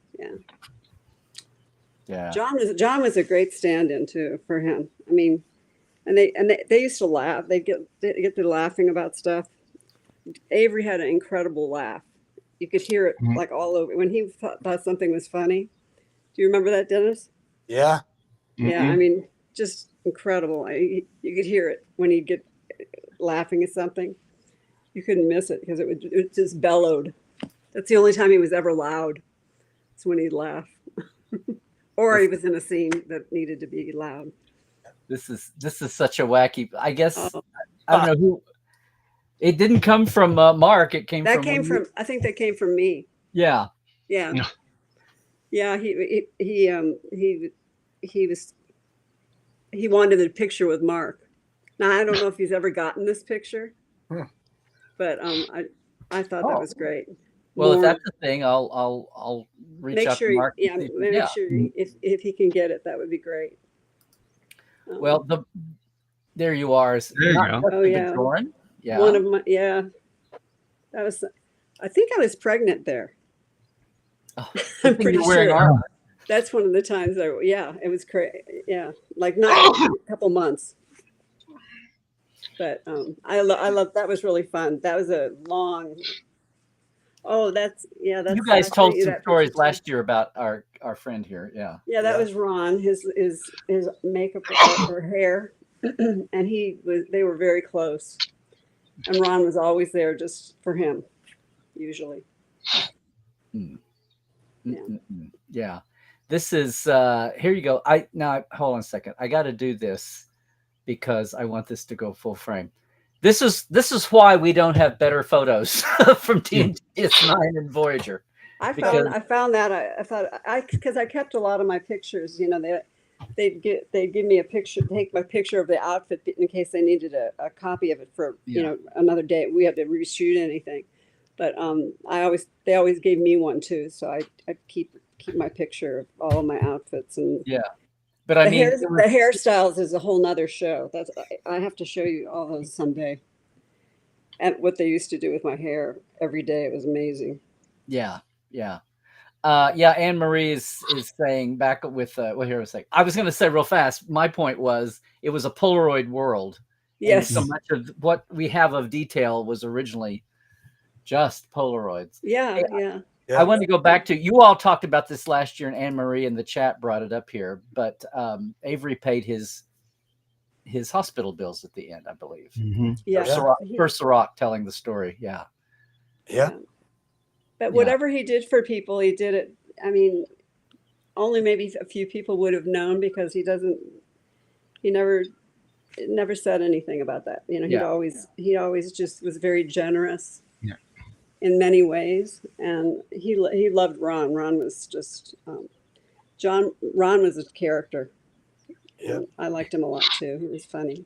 [SPEAKER 2] Yeah. John was a great stand-in too for him. I mean, and they used to laugh. They get to laughing about stuff. Avery had an incredible laugh. You could hear it like all over when he thought something was funny. Do you remember that, Dennis?
[SPEAKER 4] Yeah.
[SPEAKER 2] Yeah. I mean, just incredible. You could hear it when he'd get laughing at something. You couldn't miss it because it just bellowed. That's the only time he was ever loud. It's when he'd laugh. Or he was in a scene that needed to be loud.
[SPEAKER 1] This is such a wacky. I guess I don't know who. It didn't come from Mark. It came. I
[SPEAKER 2] think that came from me.
[SPEAKER 1] Yeah.
[SPEAKER 2] Yeah. Yeah. He wanted a picture with Mark. Now I don't know if he's ever gotten this picture, but I thought that was great.
[SPEAKER 1] Well, if that's the thing, I'll reach out to Mark.
[SPEAKER 2] Yeah, make sure if he can get it, that would be great.
[SPEAKER 1] Well, there you are.
[SPEAKER 3] There you go.
[SPEAKER 2] Oh yeah.
[SPEAKER 1] Yeah.
[SPEAKER 2] One of my That was. I think I was pregnant there.
[SPEAKER 1] Oh,
[SPEAKER 2] I'm pretty sure.
[SPEAKER 1] Armor.
[SPEAKER 2] That's one of the times. It was crazy. Yeah, like not a couple months. But I love. That was really fun. That was a long. Oh, that's.
[SPEAKER 1] You guys told some stories last year about our friend here. Yeah.
[SPEAKER 2] Yeah, that was Ron. His makeup or hair, and they were very close, and Ron was always there just for him, usually.
[SPEAKER 1] Yeah. This is here you go. Hold on a second. I got to do this because I want this to go full frame. This is why we don't have better photos from TNG-9 and Voyager.
[SPEAKER 2] I found that I thought because I kept a lot of my pictures. You know, they'd give me a picture, take my picture of the outfit in case they needed a copy of it for you know another day. We had to reshoot anything, but they always gave me one too. So I keep my picture of all of my outfits and
[SPEAKER 1] But I mean,
[SPEAKER 2] the hairstyles is a whole nother show. I have to show you all those someday. And what they used to do with my hair every day, it was amazing.
[SPEAKER 1] Yeah. Anne Marie is saying back with well, here I was going to say real fast. My point was it was a Polaroid world.
[SPEAKER 2] Yes.
[SPEAKER 1] And so much of what we have of detail was originally just Polaroids.
[SPEAKER 2] Yeah.
[SPEAKER 1] I wanted to go back to, you all talked about this last year, and Anne Marie in the chat brought it up here, but Avery paid his hospital bills at the end, I believe. Per Sirach telling the story. Yeah.
[SPEAKER 2] But whatever he did for people, he did it. I mean, only maybe a few people would have known because he never said anything about that. You know, he always just was very generous in many ways. And he loved Ron. Ron was just, Ron was a character. Yeah. I liked him a lot too. He was funny.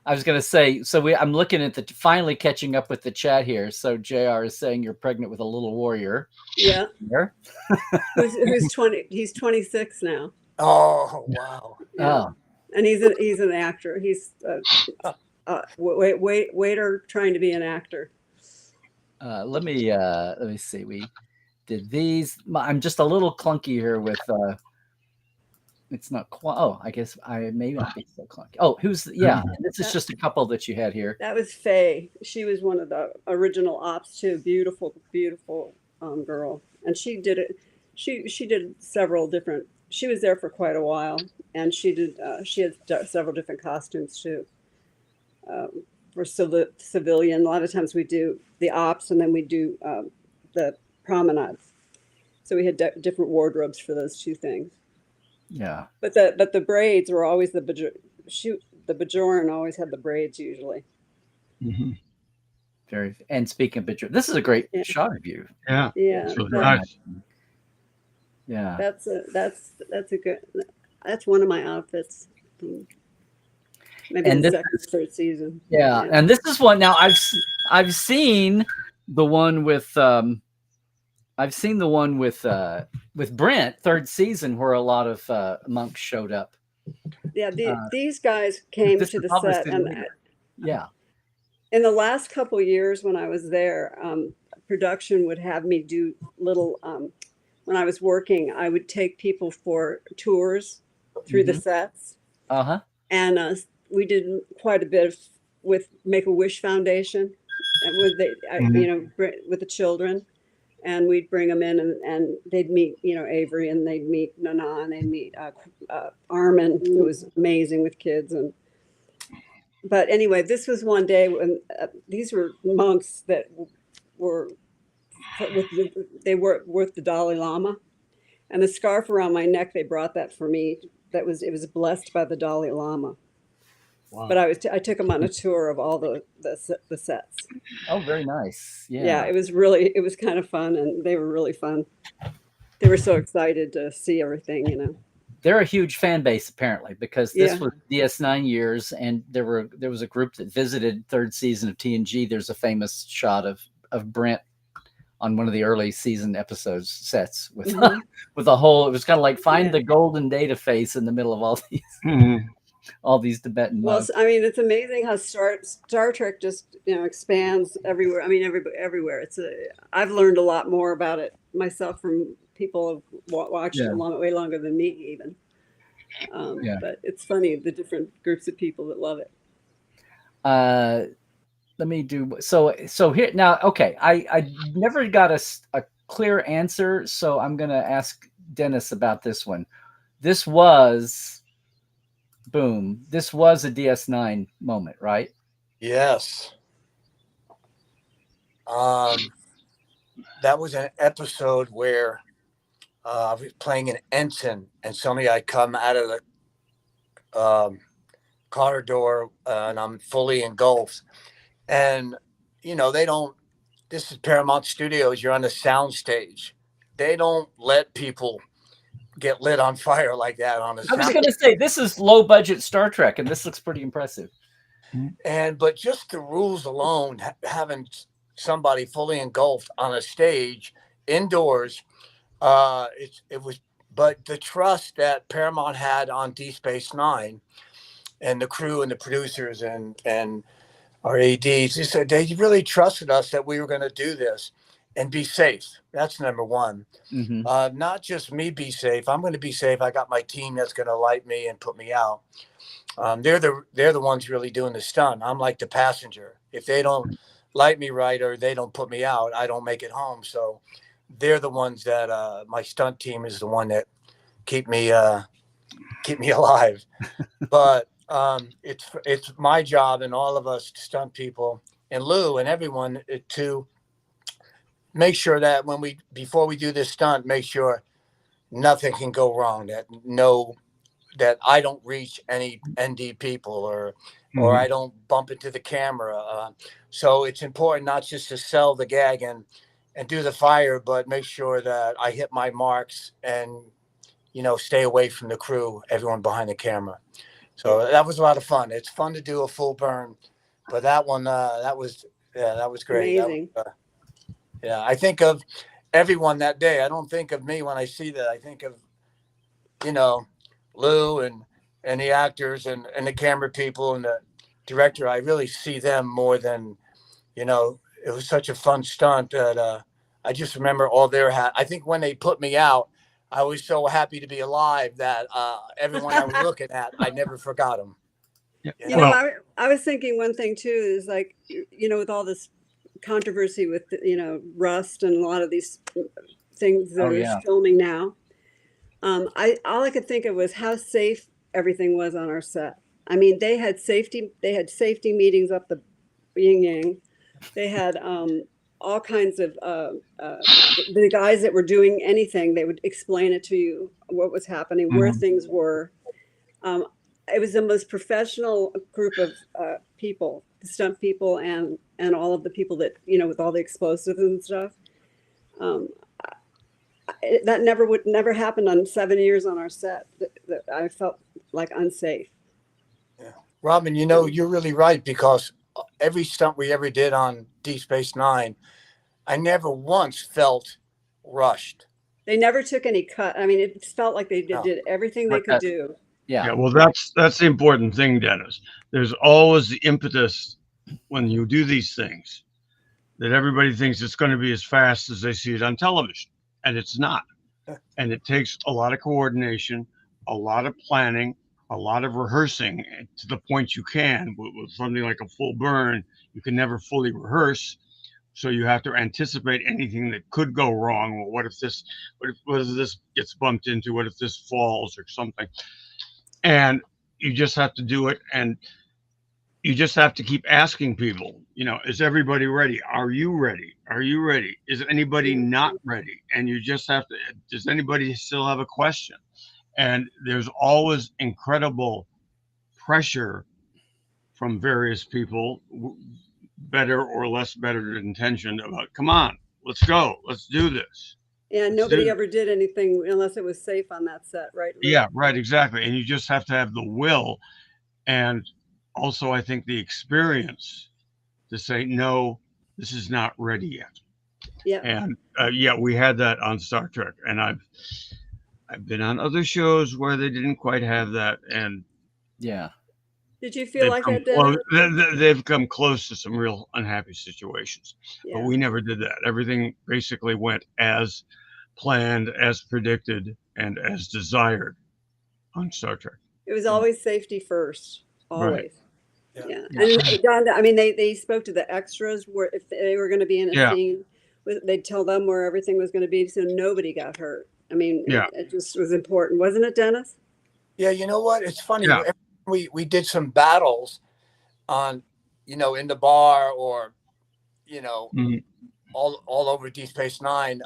[SPEAKER 1] I was going to say, so I'm looking at finally catching up with the chat here. So JR is saying you're pregnant with a little warrior.
[SPEAKER 2] Yeah. Who's 20? He's 26 now.
[SPEAKER 4] Oh, wow.
[SPEAKER 2] Yeah. Oh. And he's an actor. He's waiter trying to be an actor.
[SPEAKER 1] Let me see. We did these. I'm just a little clunky here with it's not quite. Oh, I guess I may not be so clunky. Oh, this is just a couple that you had here.
[SPEAKER 2] That was Faye. She was one of the original ops too. Beautiful girl. And she did it. She did several different. She was there for quite a while, and she had several different costumes too. For civilian, a lot of times we do the ops, and then we do the promenades. So we had different wardrobes for those two things.
[SPEAKER 1] Yeah.
[SPEAKER 2] But the braids were always the Bajoran always had the braids usually.
[SPEAKER 1] Mm-hmm. And speaking of Bajoran, this is a great shot of you.
[SPEAKER 3] Yeah.
[SPEAKER 2] Yeah.
[SPEAKER 3] Nice.
[SPEAKER 1] Yeah.
[SPEAKER 2] That's one of my outfits. Maybe the second or third season.
[SPEAKER 1] Yeah. And this is one now I've seen the one with Brent, third season, where a lot of monks showed up.
[SPEAKER 2] Yeah, these guys came to the set, and in the last couple of years when I was there, production would have me do little. When I was working, I would take people for tours through the sets. And we did quite a bit with Make-A-Wish Foundation, and with the children. And we'd bring them in, and they'd meet, Avery, and they'd meet Nana, and they'd meet Armin, who was amazing with kids. But anyway, this was one day when these were monks that were with the Dalai Lama, and the scarf around my neck, they brought that for me. It was blessed by the Dalai Lama. Wow. But I took them on a tour of all the sets.
[SPEAKER 1] Oh, very nice.
[SPEAKER 2] Yeah, it was kind of fun, and they were really fun. They were so excited to see everything,
[SPEAKER 1] They're a huge fan base apparently, because this was DS9 years, and there was a group that visited third season of TNG. There's a famous shot of Brent on one of the early season episodes sets with with a whole. It was kind of like find the golden data face in the middle of all these. All these Tibetan monks.
[SPEAKER 2] Well, I mean, it's amazing how Star Trek just expands everywhere. I mean, everywhere. I've learned a lot more about it myself from people who watched it way longer than me even. But it's funny, the different groups of people that love it.
[SPEAKER 1] Let me do so here now. Okay, I never got a clear answer, so I'm gonna ask Dennis about this one. This was a DS9 moment, right?
[SPEAKER 4] Yes. That was an episode where I was playing an ensign, and suddenly I come out of the corridor and I'm fully engulfed. And, they don't this is Paramount Studios. You're on the sound stage. They don't let people get lit on fire like that on a
[SPEAKER 1] I was
[SPEAKER 4] sound.
[SPEAKER 1] going to say, this is low budget Star Trek, and this looks pretty impressive.
[SPEAKER 4] But just the rules alone, having somebody fully engulfed on a stage indoors, it was. But the trust that Paramount had on Deep Space Nine, and the crew and the producers and our ADs, they really trusted us that we were going to do this and be safe. That's number one. Not just me be safe. I'm going to be safe. I got my team that's going to light me and put me out. They're the ones really doing the stunt. I'm like the passenger. If they don't light me right or they don't put me out, I don't make it home. So they're the ones that my stunt team is the one that keep me alive. But it's my job and all of us stunt people and Lou and everyone to make sure that before we do this stunt, make sure nothing can go wrong. That I don't reach any ND people or I don't bump into the camera. So it's important not just to sell the gag and do the fire, but make sure that I hit my marks and, stay away from the crew, everyone behind the camera. So that was a lot of fun. It's fun to do a full burn, but that one, that was great.
[SPEAKER 2] Amazing.
[SPEAKER 4] I think of everyone that day. I don't think of me when I see that. I think of, Lou and the actors and the camera people and the director. I really see them more than, it was such a fun stunt that I just remember all their I think when they put me out, I was so happy to be alive that everyone I was looking at, I never forgot them.
[SPEAKER 2] I was thinking one thing too is like, with all this controversy with, Rust and a lot of these things that are filming now. All I could think of was how safe everything was on our set. I mean, they had safety meetings up the yin yang. They had all kinds of the guys that were doing anything, they would explain it to you, what was happening, where things were. It was the most professional group of people, the stunt people and all of the people that, with all the explosives and stuff. That never happened on 7 years on our set. That I felt like unsafe.
[SPEAKER 4] Yeah, Robin, you're really right, because every stunt we ever did on Deep Space Nine, I never once felt rushed.
[SPEAKER 2] They never took any cut. I mean, it felt like they did everything they could do.
[SPEAKER 3] Yeah. Well, that's the important thing, Dennis. There's always the impetus when you do these things that everybody thinks it's going to be as fast as they see it on television, and it's not. And it takes a lot of coordination, a lot of planning, a lot of rehearsing to the point you can. With something like a full burn, you can never fully rehearse. So you have to anticipate anything that could go wrong. Well, what if this gets bumped into? What if this falls or something? And you just have to do it. And you just have to keep asking people, is everybody ready? Are you ready? Are you ready? Is anybody not ready? And you just have to, does anybody still have a question? And there's always incredible pressure from various people, better or less better intentioned, about, come on, let's go, let's do this.
[SPEAKER 2] Yeah, nobody ever did anything unless it was safe on that set, right?
[SPEAKER 3] Yeah, right, exactly. And you just have to have the will, and also I think the experience to say, no, this is not ready yet.
[SPEAKER 2] Yeah.
[SPEAKER 3] And we had that on Star Trek, and I've been on other shows where they didn't quite have that. And
[SPEAKER 2] did you feel like that, Dennis?
[SPEAKER 3] They've come close to some real unhappy situations, but we never did that. Everything basically went as planned, as predicted, and as desired on Star Trek.
[SPEAKER 2] It was always safety first, always.
[SPEAKER 3] Right.
[SPEAKER 2] Yeah. And Don, I mean, they spoke to the extras where if they were going to be in a scene, they'd tell them where everything was going to be, so nobody got hurt. I mean, it just was important, wasn't it, Dennis?
[SPEAKER 4] Yeah, you know what? It's funny. Yeah. We did some battles on, in the bar or, all over Deep Space Nine.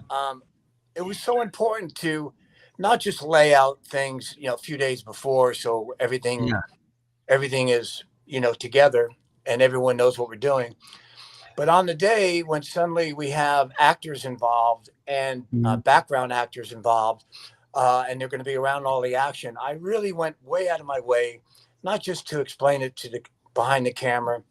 [SPEAKER 4] It was so important to not just lay out things, a few days before, so everything is, together and everyone knows what we're doing. But on the day when suddenly we have actors involved and background actors involved, and they're going to be around all the action, I really went way out of my way, not just to explain it to the behind the camera,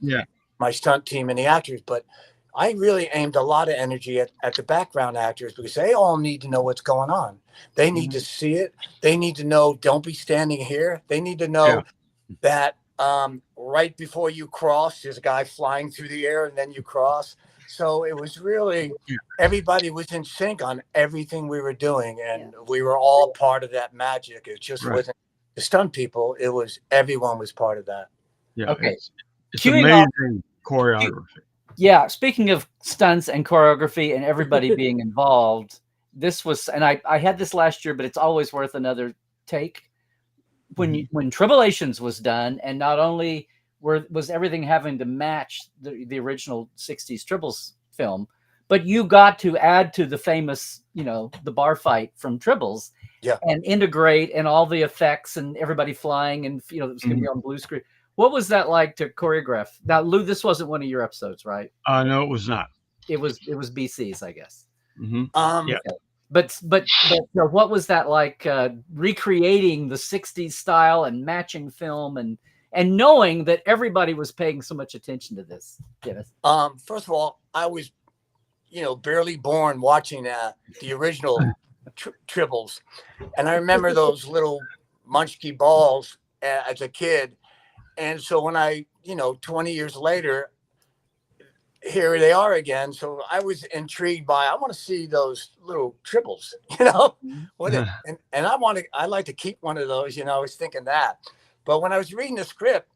[SPEAKER 4] my stunt team and the actors, but I really aimed a lot of energy at the background actors, because they all need to know what's going on. They need to see it. They need to know, don't be standing here. They need to know that right before you cross, there's a guy flying through the air and then you cross. So it was really, everybody was in sync on everything we were doing. And we were all part of that magic. It just wasn't the stunt people. It was, everyone was part of that.
[SPEAKER 3] Yeah.
[SPEAKER 1] Okay.
[SPEAKER 3] It's amazing choreography.
[SPEAKER 1] Yeah. Speaking of stunts and choreography and everybody being involved, this was, and I had this last year, but it's always worth another take. When Tribulations was done, and not only was everything having to match the original 60s Tribbles film, but you got to add to the famous, the bar fight from Tribbles, and integrate and all the effects and everybody flying, and it was going to be on blue screen. What was that like to choreograph? Now, Lou, this wasn't one of your episodes, right?
[SPEAKER 3] No, it was not.
[SPEAKER 1] It was BC's, I guess.
[SPEAKER 3] Yeah.
[SPEAKER 1] But what was that like, recreating the 60s style and matching film and knowing that everybody was paying so much attention to this, Dennis?
[SPEAKER 4] First of all, I was, barely born watching the original Tribbles. And I remember those little munchkie balls as a kid. And so when I, 20 years later, here they are again. So I was intrigued by, I want to see those little Tribbles, and I like to keep one of those, I was thinking that. But when I was reading the script,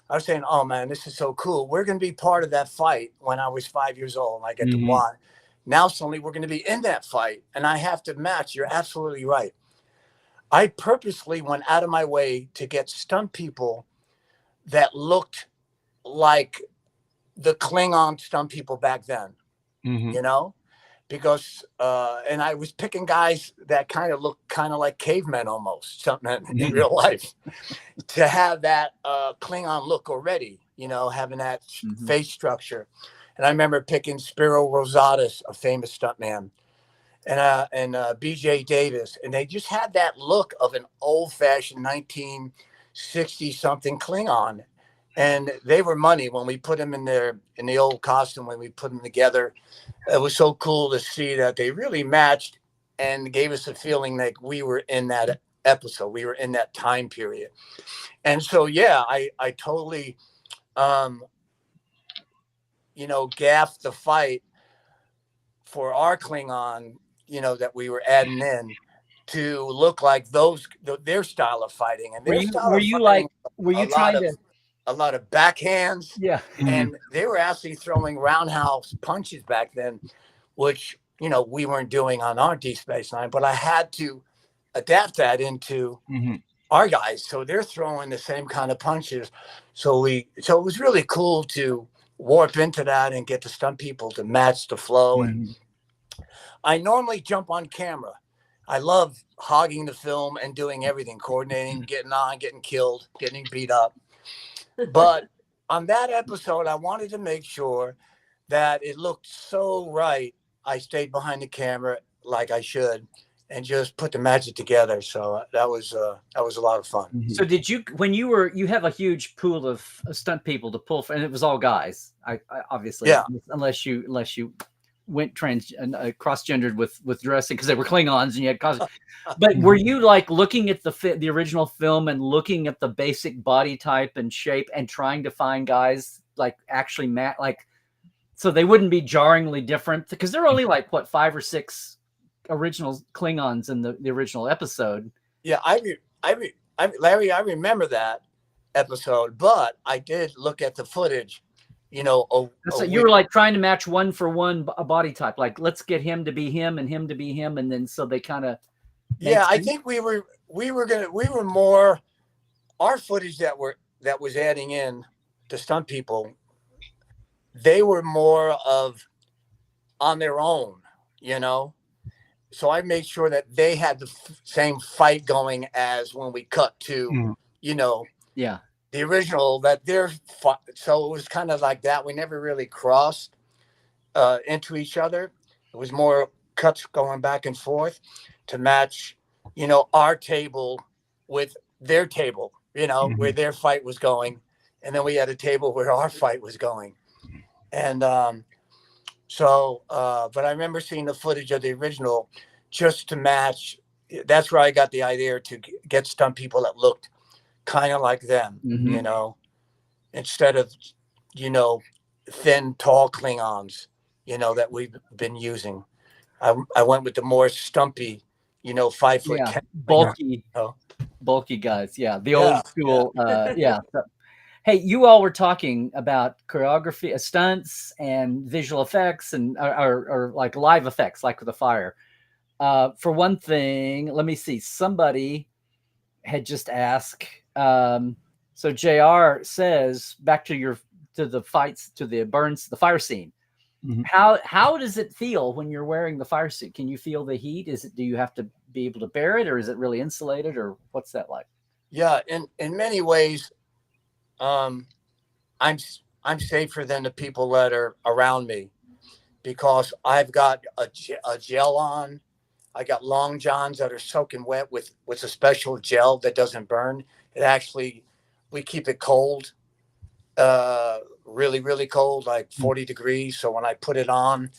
[SPEAKER 4] I was saying, oh man, this is so cool. We're going to be part of that fight when I was 5 years old. And I get to watch. Now suddenly we're going to be in that fight and I have to match. You're absolutely right. I purposely went out of my way to get stunt people that looked like the Klingon stunt people back then, because, and I was picking guys that kind of looked kind of like cavemen almost, something in real life, to have that Klingon look already, having that face structure. And I remember picking Spiro Rosatis, a famous stuntman, and BJ Davis, and they just had that look of an old-fashioned 1960-something Klingon. And they were money when we put them in the old costume, when we put them together. It was so cool to see that they really matched and gave us a feeling like we were in that episode. We were in that time period. And so, I totally, gaffed the fight for our Klingon, that we were adding in to look like their style of fighting. And were you
[SPEAKER 1] trying to...
[SPEAKER 4] a lot of backhands.
[SPEAKER 1] Yeah.
[SPEAKER 4] And they were actually throwing roundhouse punches back then, which, we weren't doing on our Deep Space Nine, but I had to adapt that into our guys. So they're throwing the same kind of punches. So it was really cool to warp into that and get the stunt people to match the flow. And I normally jump on camera. I love hogging the film and doing everything, coordinating, getting killed, getting beat up. But on that episode, I wanted to make sure that it looked so right. I stayed behind the camera like I should and just put the magic together. So that was a lot of fun.
[SPEAKER 1] So did you, when you have a huge pool of stunt people to pull from, and it was all guys, I obviously, unless you went cross-gendered with dressing because they were Klingons and you had costumes. But were you like looking at the original film and looking at the basic body type and shape and trying to find guys like actually so they wouldn't be jarringly different? Because there are only like 5 or 6 original Klingons in the original episode.
[SPEAKER 4] Yeah, Larry, I remember that episode, but I did look at the footage. You were like trying
[SPEAKER 1] to match one for one a body type. Like, let's get him to be him and him to be him, and then so they kind of. Yeah, I think we were more our footage that was adding in the stunt people. They were more of on their own, So I made sure that they had the same fight going as when we cut to, the original, that so it was kind of like that. We never really crossed.
[SPEAKER 4] into each other. It was more cuts going back and forth to match, our table with their table, where their fight was going. And then we had a table where our fight was going. And but I remember seeing the footage of the original just to match. That's where I got the idea to get stunt people that looked kind of like them, instead of, thin, tall Klingons, that we've been using. I went with the more stumpy, 5 foot,
[SPEAKER 1] bulky guys. Yeah, the old school. Hey, you all were talking about choreography, stunts, and visual effects, and or like live effects, like with the fire. For one thing, let me see. Somebody had just asked. So JR says, back to the fights, to the burns, the fire scene. Mm-hmm. How does it feel when you're wearing the fire suit? Can you feel the heat? Do you have to be able to bear it, or is it really insulated, or what's that like?
[SPEAKER 4] Yeah, in many ways, I'm safer than the people that are around me, because I've got a gel on. I got long johns that are soaking wet with a special gel that doesn't burn. We keep it cold, really, really cold, like 40 degrees. So when I put it on,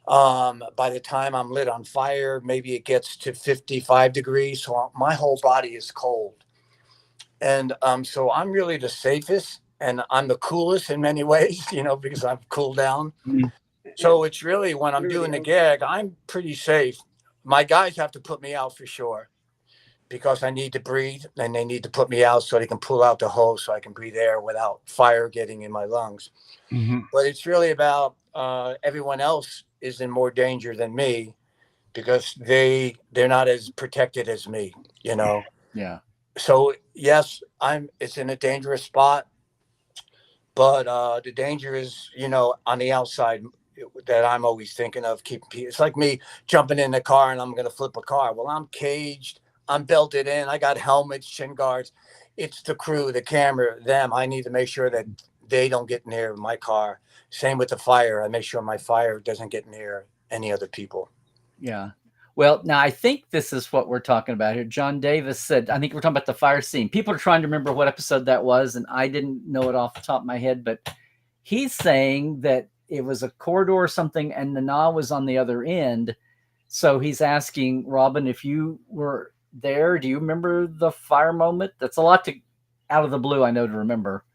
[SPEAKER 4] by the time I'm lit on fire, maybe it gets to 55 degrees. So my whole body is cold. And so I'm really the safest, and I'm the coolest in many ways, because I've cooled down. Mm-hmm. So it's really, when I'm doing the gag, I'm pretty safe. My guys have to put me out for sure, because I need to breathe, and they need to put me out so they can pull out the hose so I can breathe air without fire getting in my lungs. Mm-hmm. But it's really about everyone else is in more danger than me, because they're not as protected as me,
[SPEAKER 1] Yeah.
[SPEAKER 4] So yes, it's in a dangerous spot, but the danger is, on the outside, that I'm always thinking of keeping people. It's like me jumping in the car and I'm going to flip a car. Well, I'm caged, I'm belted in, I got helmets, shin guards. It's the crew, the camera, them. I need to make sure that they don't get near my car. Same with the fire. I make sure my fire doesn't get near any other people.
[SPEAKER 1] Yeah. Well, now I think this is what we're talking about here. John Davis said, I think we're talking about the fire scene. People are trying to remember what episode that was, and I didn't know it off the top of my head, but he's saying that it was a corridor or something, and Nana was on the other end. So he's asking, Robin, if you were there, do you remember the fire moment? That's a lot out of the blue, I know, to remember.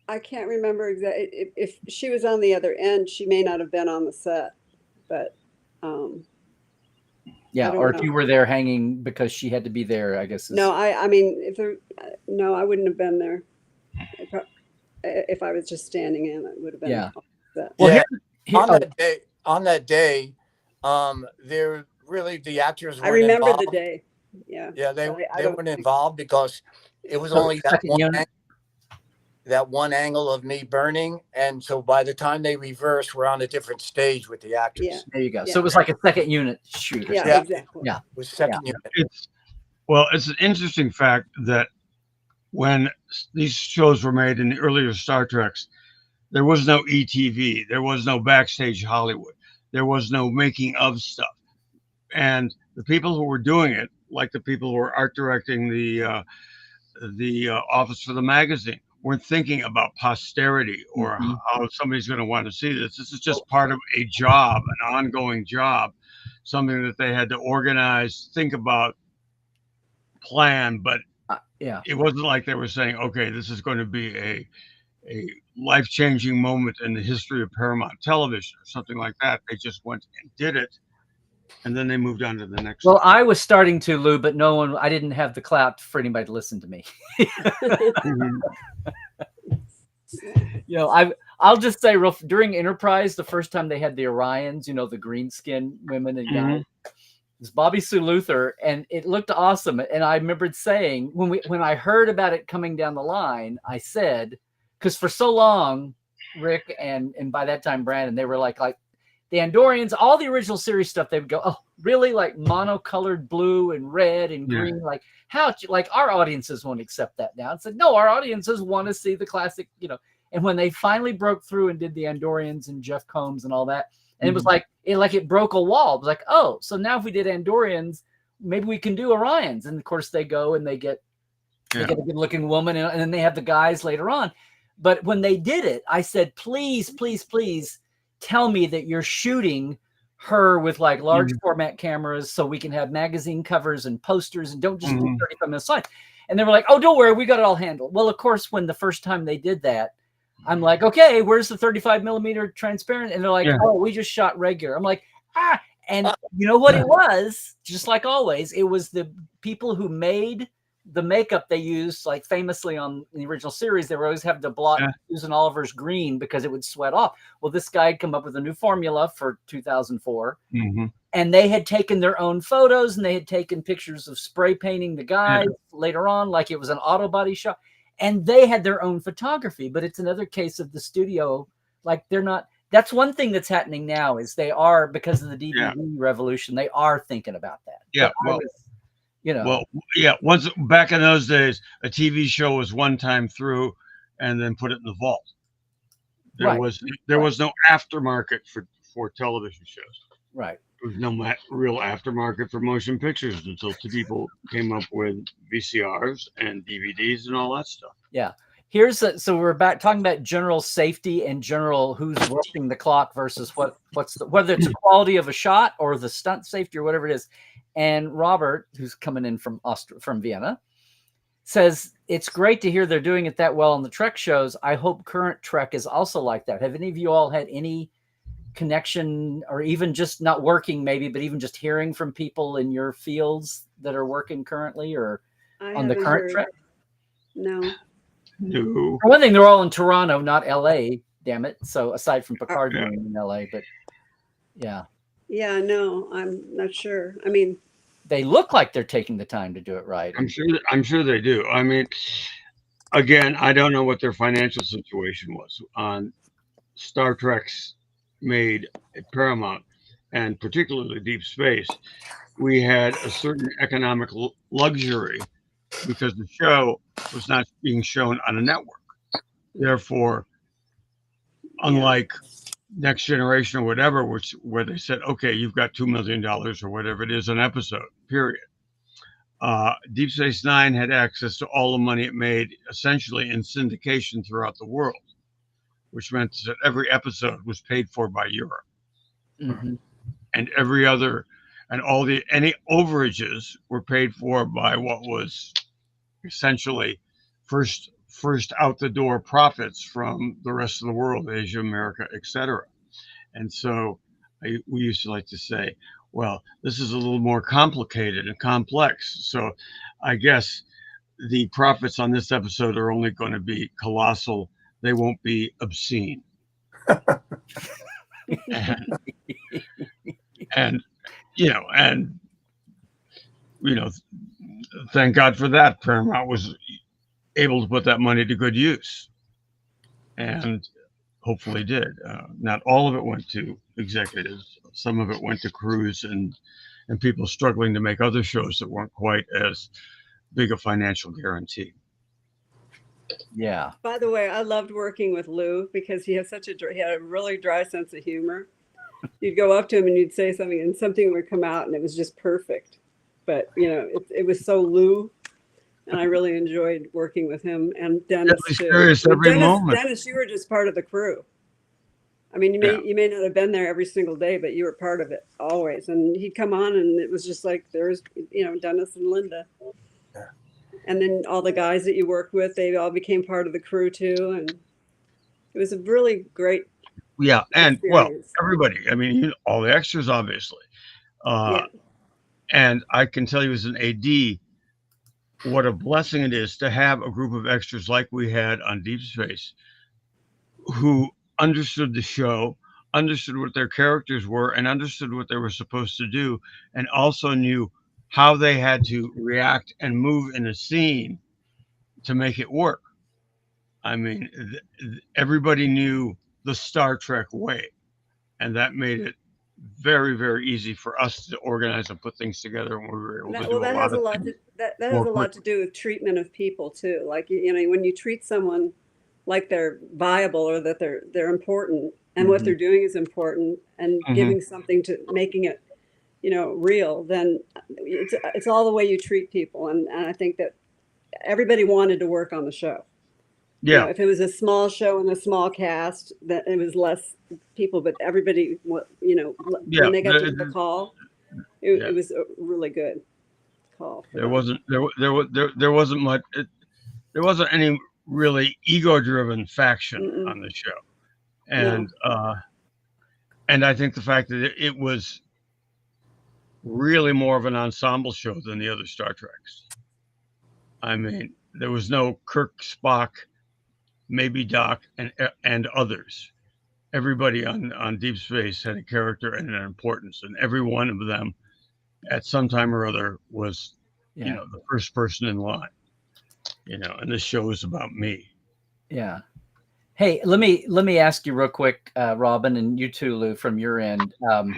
[SPEAKER 2] I can't remember exactly. If she was on the other end, she may not have been on the set, but
[SPEAKER 1] yeah, or if you were there hanging because she had to be there, I guess.
[SPEAKER 2] No, I mean, no, I wouldn't have been there. If I was just standing in, it would have been.
[SPEAKER 1] Yeah.
[SPEAKER 4] Well, on that day, they're really, the actors.
[SPEAKER 2] I remember the day. Yeah.
[SPEAKER 4] Yeah, they weren't involved, because it was only that one angle of me burning, and so by the time they reverse, we're on a different stage with the actors.
[SPEAKER 1] Yeah. There you go. Yeah. So it was like a second unit shoot.
[SPEAKER 2] Yeah, exactly.
[SPEAKER 1] Yeah,
[SPEAKER 4] it was second unit.
[SPEAKER 3] It's an interesting fact that when these shows were made in the earlier Star Treks, there was no ETV, there was no Backstage Hollywood, there was no making of stuff, and the people who were doing it, like the people who were art directing the office for the magazine, weren't thinking about posterity or how somebody's going to want to see this. This is just part of a job, an ongoing job, something that they had to organize, think about, plan. But it wasn't like they were saying, okay, this is going to be a life-changing moment in the history of Paramount Television or something like that. They just went and did it, and then they moved on to the next one.
[SPEAKER 1] I was starting to, Lou, but I didn't have the clout for anybody to listen to me. I'll just say during Enterprise, the first time they had the Orions, the green skin women and guys, it was Bobby Sue Luther, and it looked awesome. And I remembered saying, when I heard about it coming down the line, I said, because for so long, Rick and by that time Brandon, they were like the Andorians, all the original series stuff, they would go, oh, really? Like monocolored blue and red and green? Like, how? Like, our audiences won't accept that now. And said, no, our audiences want to see the classic, And when they finally broke through and did the Andorians and Jeff Combs and all that, and it was like it broke a wall. It was like, oh, so now if we did Andorians, maybe we can do Orions. And of course they go and they get a good looking woman, and then they have the guys later on. But when they did it, I said, please, please, please tell me that you're shooting her with like large format cameras so we can have magazine covers and posters, and don't just do 35-minute slides. And they were like, oh, don't worry, we got it all handled. Well, of course, when the first time they did that, I'm like, okay, where's the 35mm transparent? And they're like, oh, we just shot regular. I'm like, ah. And you know what it was? Just like always, it was the people who made the makeup they used, like famously on the original series, they were always having to blot Susan Oliver's green because it would sweat off. Well, this guy had come up with a new formula for 2004, and they had taken their own photos, and they had taken pictures of spray painting the guys later on, like it was an auto body shop, and they had their own photography. But it's another case of the studio, like they're not. That's one thing that's happening now is they are, because of the DVD revolution, they are thinking about that.
[SPEAKER 3] Yeah, well, once back in those days, a TV show was one time through and then put it in the vault. There was no aftermarket for television shows.
[SPEAKER 1] Right.
[SPEAKER 3] There was no real aftermarket for motion pictures until two people came up with VCRs and DVDs and all that stuff.
[SPEAKER 1] Yeah. So we're talking about general safety and general who's working the clock versus whether it's the quality of a shot or the stunt safety or whatever it is. And Robert, who's coming in from Vienna, says it's great to hear they're doing it that well on the Trek shows. I hope current Trek is also like that. Have any of you all had any connection, or even just not working maybe, but even just hearing from people in your fields that are working currently or on the current Trek?
[SPEAKER 2] No.
[SPEAKER 1] For one thing, they're all in Toronto, not LA, damn it. So aside from Picard being in LA, but yeah.
[SPEAKER 2] Yeah, no, I'm not sure. I mean,
[SPEAKER 1] they look like they're taking the time to do it right.
[SPEAKER 3] I'm sure they do. I mean, again, I don't know what their financial situation was on Star Trek's made at Paramount, and particularly Deep Space. We had a certain economic luxury because the show was not being shown on a network. Therefore, unlike Next Generation or whatever, where they said, okay, you've got $2 million or whatever it is an episode, period. Deep Space Nine had access to all the money it made essentially in syndication throughout the world, which meant that every episode was paid for by Europe. And every other, and any overages were paid for by what was essentially first out the door profits from the rest of the world, Asia, America, etc. And so we used to like to say, well, this is a little more complicated and complex. So I guess the profits on this episode are only going to be colossal. They won't be obscene. and thank God for that. Paramount was able to put that money to good use, and hopefully did. Not all of it went to executives. Some of it went to crews and people struggling to make other shows that weren't quite as big a financial guarantee.
[SPEAKER 1] Yeah.
[SPEAKER 2] By the way, I loved working with Lou because he had a really dry sense of humor. You'd go up to him and you'd say something, and something would come out, and it was just perfect. But it was so Lou, and I really enjoyed working with him and Dennis too. Dennis, you were just part of the crew. I mean, you may not have been there every single day, but you were part of it always. And he'd come on, and it was just like there's Dennis and Linda. Yeah. And then all the guys that you worked with, they all became part of the crew too, and it was a really great.
[SPEAKER 3] Yeah, and experience. Well, everybody. I mean, all the extras, obviously. And I can tell you as an AD, what a blessing it is to have a group of extras like we had on Deep Space, who understood the show, understood what their characters were, and understood what they were supposed to do, and also knew how they had to react and move in a scene to make it work. I mean, everybody knew the Star Trek way, and that made it very, very easy for us to organize and put things together, and we were able to do
[SPEAKER 2] that has a lot to do with treatment of people too. Like when you treat someone like they're viable or that they're important and what they're doing is important and giving something to making it, you know, real, then it's all the way you treat people. And I think that everybody wanted to work on the show.
[SPEAKER 3] Yeah.
[SPEAKER 2] You know, if it was a small show and a small cast, that it was less people, but everybody, you know, when they got the call, it was a really good call.
[SPEAKER 3] There wasn't much. There wasn't any really ego-driven faction on the show, and I think the fact that it was really more of an ensemble show than the other Star Treks. I mean, there was no Kirk, Spock, maybe Doc, and others. Everybody on Deep Space had a character and an importance, and every one of them, at some time or other, was, you know, the first person in line. You know, and this show is about me.
[SPEAKER 1] Yeah. Hey, let me ask you real quick, Robin, and you too, Lou, from your end. Talking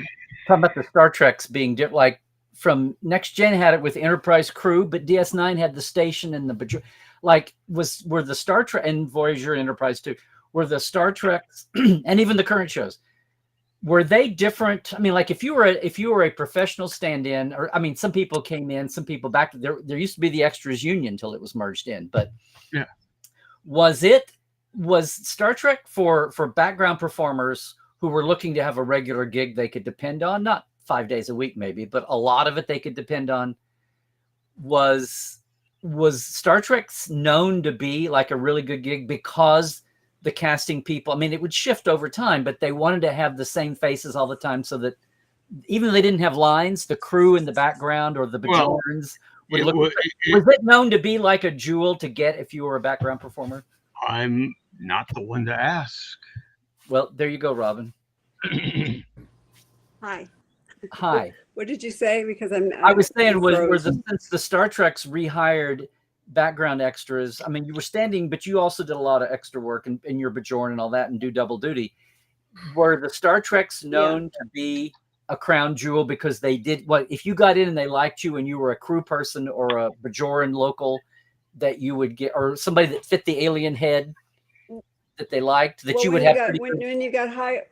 [SPEAKER 1] about the Star Treks being like from Next Gen had it with Enterprise crew, but DS9 had the station and the like were the Star Trek and Voyager and Enterprise too. Were the Star Treks and even the current shows, were they different? I mean, like if you were a professional stand-in, or I mean, some people came in, some people back there. There used to be the Extras Union until it was merged in, but was Star Trek for background performers who were looking to have a regular gig they could depend on, not 5 days a week maybe, but a lot of it they could depend on? Was Star Trek known to be like a really good gig because the casting people, I mean, it would shift over time, but they wanted to have the same faces all the time so that even though they didn't have lines, the crew in the background or the Bajorans would look. Was it known to be like a jewel to get if you were a background performer?
[SPEAKER 3] I'm not the one to ask.
[SPEAKER 1] Well, there you go, Robin.
[SPEAKER 2] Hi.
[SPEAKER 1] Hi.
[SPEAKER 2] What did you say? Because
[SPEAKER 1] I was saying since the Star Treks rehired background extras, I mean, you were standing, but you also did a lot of extra work in your Bajoran and all that and do double duty. Were the Star Treks known to be a crown jewel because they did what if you got in and they liked you and you were a crew person or a Bajoran local that you would get, or somebody that fit the alien head that they liked, that you would have
[SPEAKER 2] when you got hired?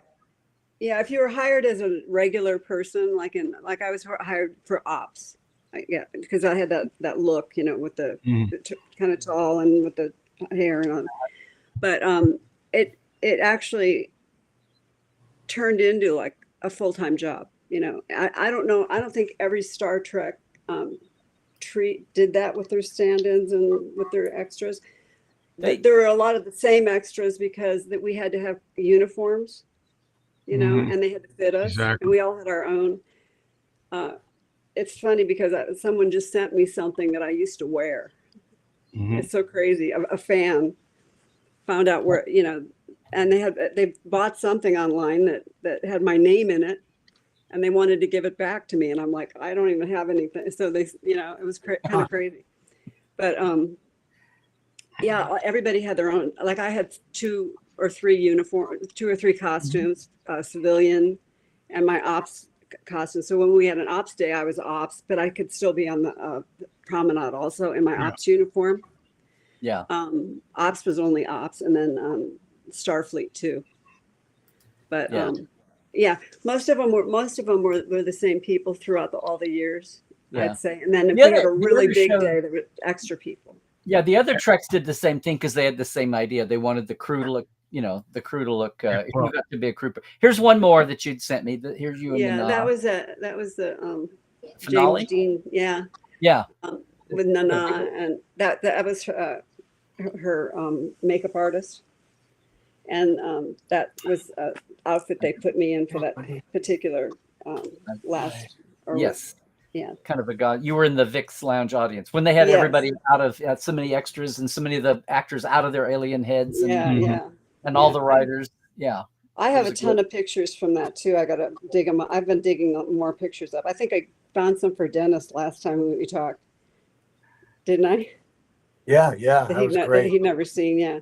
[SPEAKER 2] Yeah, if you were hired as a regular person, like I was hired for ops. Because I had that look, you know, with the kind of tall and with the hair and all. But it actually turned into like a full-time job. You know, I don't know. I don't think every Star Trek did that with their stand-ins and with their extras. There were a lot of the same extras because that we had to have uniforms, you know, and they had to fit us, and we all had our own. It's funny because someone just sent me something that I used to wear. It's so crazy. A fan found out where, you know, and they bought something online that had my name in it, and they wanted to give it back to me, and I'm like, I don't even have anything. So they, you know, it was kind of crazy. But yeah, everybody had their own. Like I had 2 or 3 costumes, civilian, and my ops costume. So when we had an ops day, I was ops, but I could still be on the promenade also in my ops uniform.
[SPEAKER 1] Yeah.
[SPEAKER 2] Ops was only ops, and then Starfleet too. But yeah, most of them were the same people throughout all the years, I'd say. And then if we had a really big day, there were extra people.
[SPEAKER 1] Yeah, the other Treks did the same thing because they had the same idea. They wanted the crew to look, you know, if you got to be a crew. Here's one more that you'd sent me. Here's you.
[SPEAKER 2] Yeah, that was the
[SPEAKER 1] finale.
[SPEAKER 2] James Dean. Yeah.
[SPEAKER 1] Yeah.
[SPEAKER 2] With Nana, and that was her makeup artist, and that was an outfit they put me in for that particular last.
[SPEAKER 1] Yes.
[SPEAKER 2] Yeah.
[SPEAKER 1] Kind of a god. You were in the Vic's Lounge audience when they had everybody out of so many extras and so many of the actors out of their alien heads. And, and all the writers. Yeah.
[SPEAKER 2] I have a ton of pictures from that too. I got to dig them up. I've been digging more pictures up. I think I found some for Dennis last time we talked. Didn't I?
[SPEAKER 4] Yeah. That was great.
[SPEAKER 2] That he'd never seen. Yeah.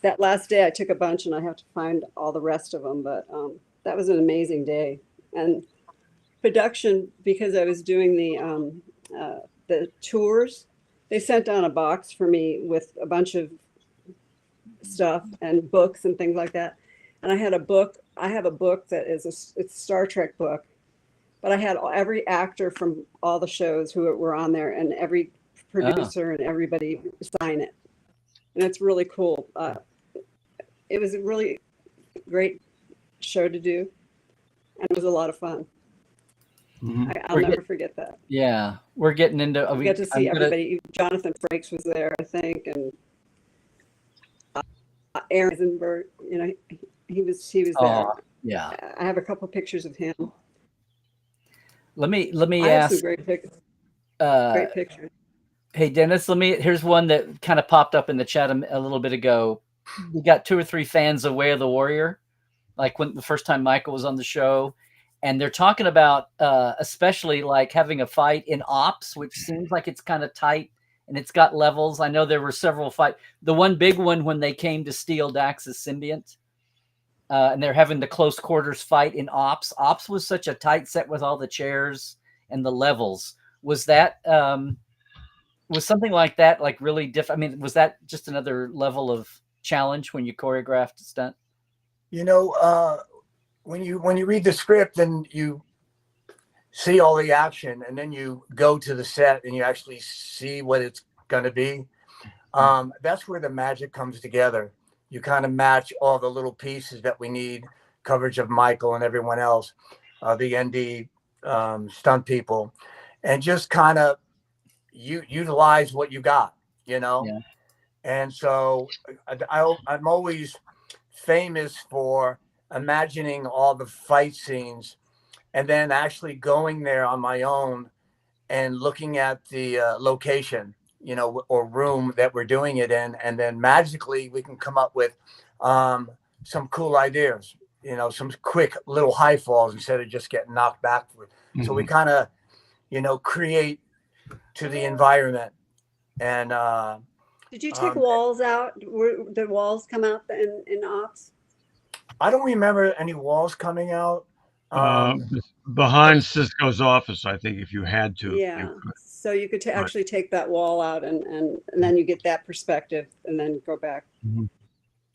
[SPEAKER 2] That last day I took a bunch and I have to find all the rest of them. But that was an amazing day. And production, because I was doing the tours, they sent down a box for me with a bunch of stuff and books and things like that. And I have a book that is it's a Star Trek book, but I had every actor from all the shows who were on there and every producer and everybody sign it. And it's really cool. It was a really great show to do, and it was a lot of fun. I'll never forget that.
[SPEAKER 1] Yeah, we're getting into.
[SPEAKER 2] We got to see everybody. Jonathan Frakes was there, I think, and Aaron Eisenberg. You know, he was there.
[SPEAKER 1] Yeah,
[SPEAKER 2] I have a couple pictures of him.
[SPEAKER 1] Let me
[SPEAKER 2] I have
[SPEAKER 1] ask.
[SPEAKER 2] some great pictures. Great pictures.
[SPEAKER 1] Hey Dennis, here's one that kind of popped up in the chat a little bit ago. We got 2 or 3 fans of Way of the Warrior, like when the first time Michael was on the show, and they're talking about especially like having a fight in Ops, which seems like it's kind of tight and it's got levels. I know there were several fights. The one big one when they came to steal Dax's symbiont, and they're having the close quarters fight in Ops. Ops was such a tight set with all the chairs and the levels. Was that was something like that like really different? I mean, was that just another level of challenge when you choreographed a stunt?
[SPEAKER 4] You know, when you read the script and you see all the action, and then you go to the set and you actually see what it's going to be, that's where the magic comes together. You kind of match all the little pieces that we need, coverage of Michael and everyone else, the ND stunt people, and just kind of utilize what you got, you know?
[SPEAKER 1] Yeah.
[SPEAKER 4] And so I'm always famous for imagining all the fight scenes and then actually going there on my own and looking at the location, you know, or room that we're doing it in. And then magically we can come up with some cool ideas, you know, some quick little high falls instead of just getting knocked backward. So we kind of, you know, create to the environment. And
[SPEAKER 2] did you take walls out? Were the walls come out in Ops?
[SPEAKER 4] I don't remember any walls coming out.
[SPEAKER 3] Behind Sisko's office, I think, if you had to.
[SPEAKER 2] Yeah. So you could actually take that wall out and then you get that perspective and then go back.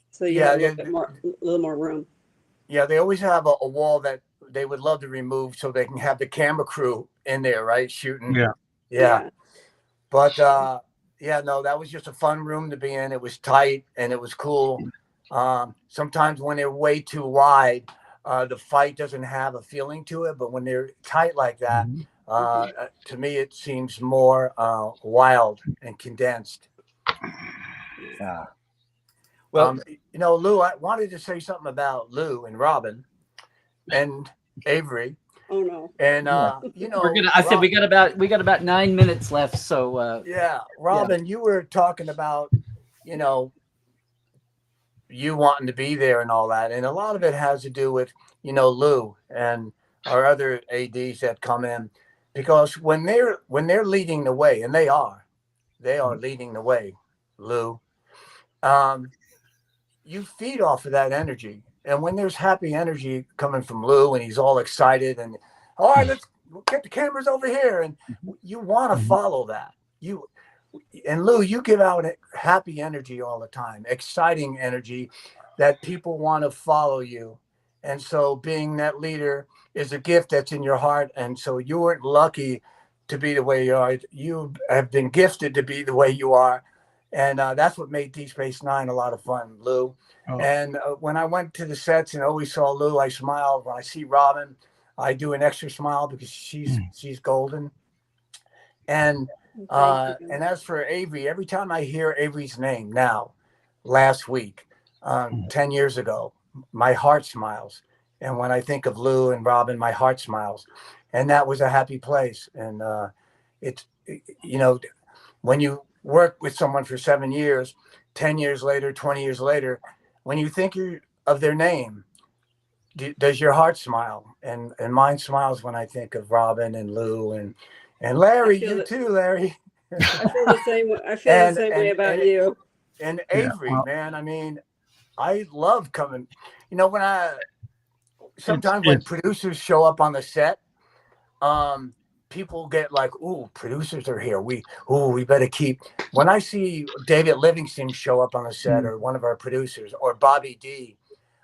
[SPEAKER 2] So you have a little more room.
[SPEAKER 4] Yeah, they always have a wall that they would love to remove so they can have the camera crew in there, right? Shooting. Yeah. But no, that was just a fun room to be in. It was tight and it was cool. Sometimes when they're way too wide, the fight doesn't have a feeling to it. But when they're tight like that, to me, it seems more wild and condensed.
[SPEAKER 1] Yeah. Well,
[SPEAKER 4] you know, Lou, I wanted to say something about Lou and Robin and Avery.
[SPEAKER 2] Oh no.
[SPEAKER 4] And you know,
[SPEAKER 1] I said we got about 9 minutes left. So
[SPEAKER 4] Robin, you were talking about, you know, you wanting to be there and all that, and a lot of it has to do with, you know, Lou and our other ADs that come in, because when they're leading the way, and they are leading the way, Lou, you feed off of that energy. And when there's happy energy coming from Lou and he's all excited and, all right, let's get the cameras over here. And you want to follow that. And Lou, you give out happy energy all the time, exciting energy that people want to follow you. And so being that leader is a gift that's in your heart. And so you weren't lucky to be the way you are. You have been gifted to be the way you are. And that's what made Deep Space Nine a lot of fun, Lou. Oh. And when I went to the sets and always saw Lou, I smiled. When I see Robin, I do an extra smile because she's golden. And as for Avery, every time I hear Avery's name now, last week, 10 years ago, my heart smiles. And when I think of Lou and Robin, my heart smiles. And that was a happy place. And it's, you know, when you work with someone for 7 years, 10 years later, 20 years later, when you think of their name, does your heart smile? And mine smiles when I think of Robin and Lou and Larry. You too, Larry.
[SPEAKER 2] I feel the same. I feel the same way about you.
[SPEAKER 4] And Avery, man. I mean, I love coming. You know, when sometimes when producers show up on the set, people get like, ooh, producers are here. We better keep. When I see David Livingston show up on the set, or one of our producers, or Bobby D,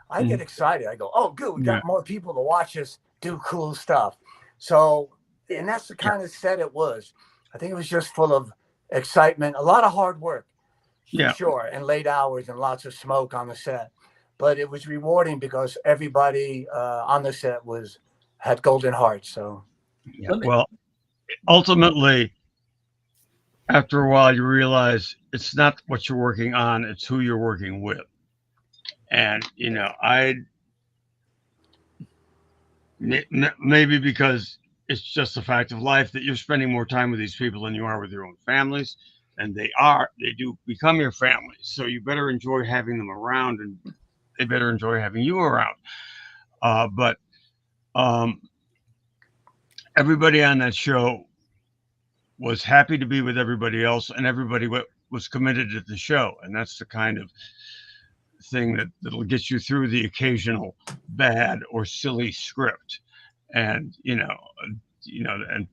[SPEAKER 4] I get excited. I go, oh, good, we got more people to watch us do cool stuff. So, and that's the kind of set it was. I think it was just full of excitement, a lot of hard work, for sure, and late hours and lots of smoke on the set. But it was rewarding because everybody on the set had golden hearts. So,
[SPEAKER 3] well, ultimately, after a while, you realize it's not what you're working on; it's who you're working with. And maybe because it's just a fact of life that you're spending more time with these people than you are with your own families, and they do become your family. So you better enjoy having them around, and they better enjoy having you around. But everybody on that show was happy to be with everybody else, and everybody was committed to the show, and that's the kind of thing that'll get you through the occasional bad or silly script. And and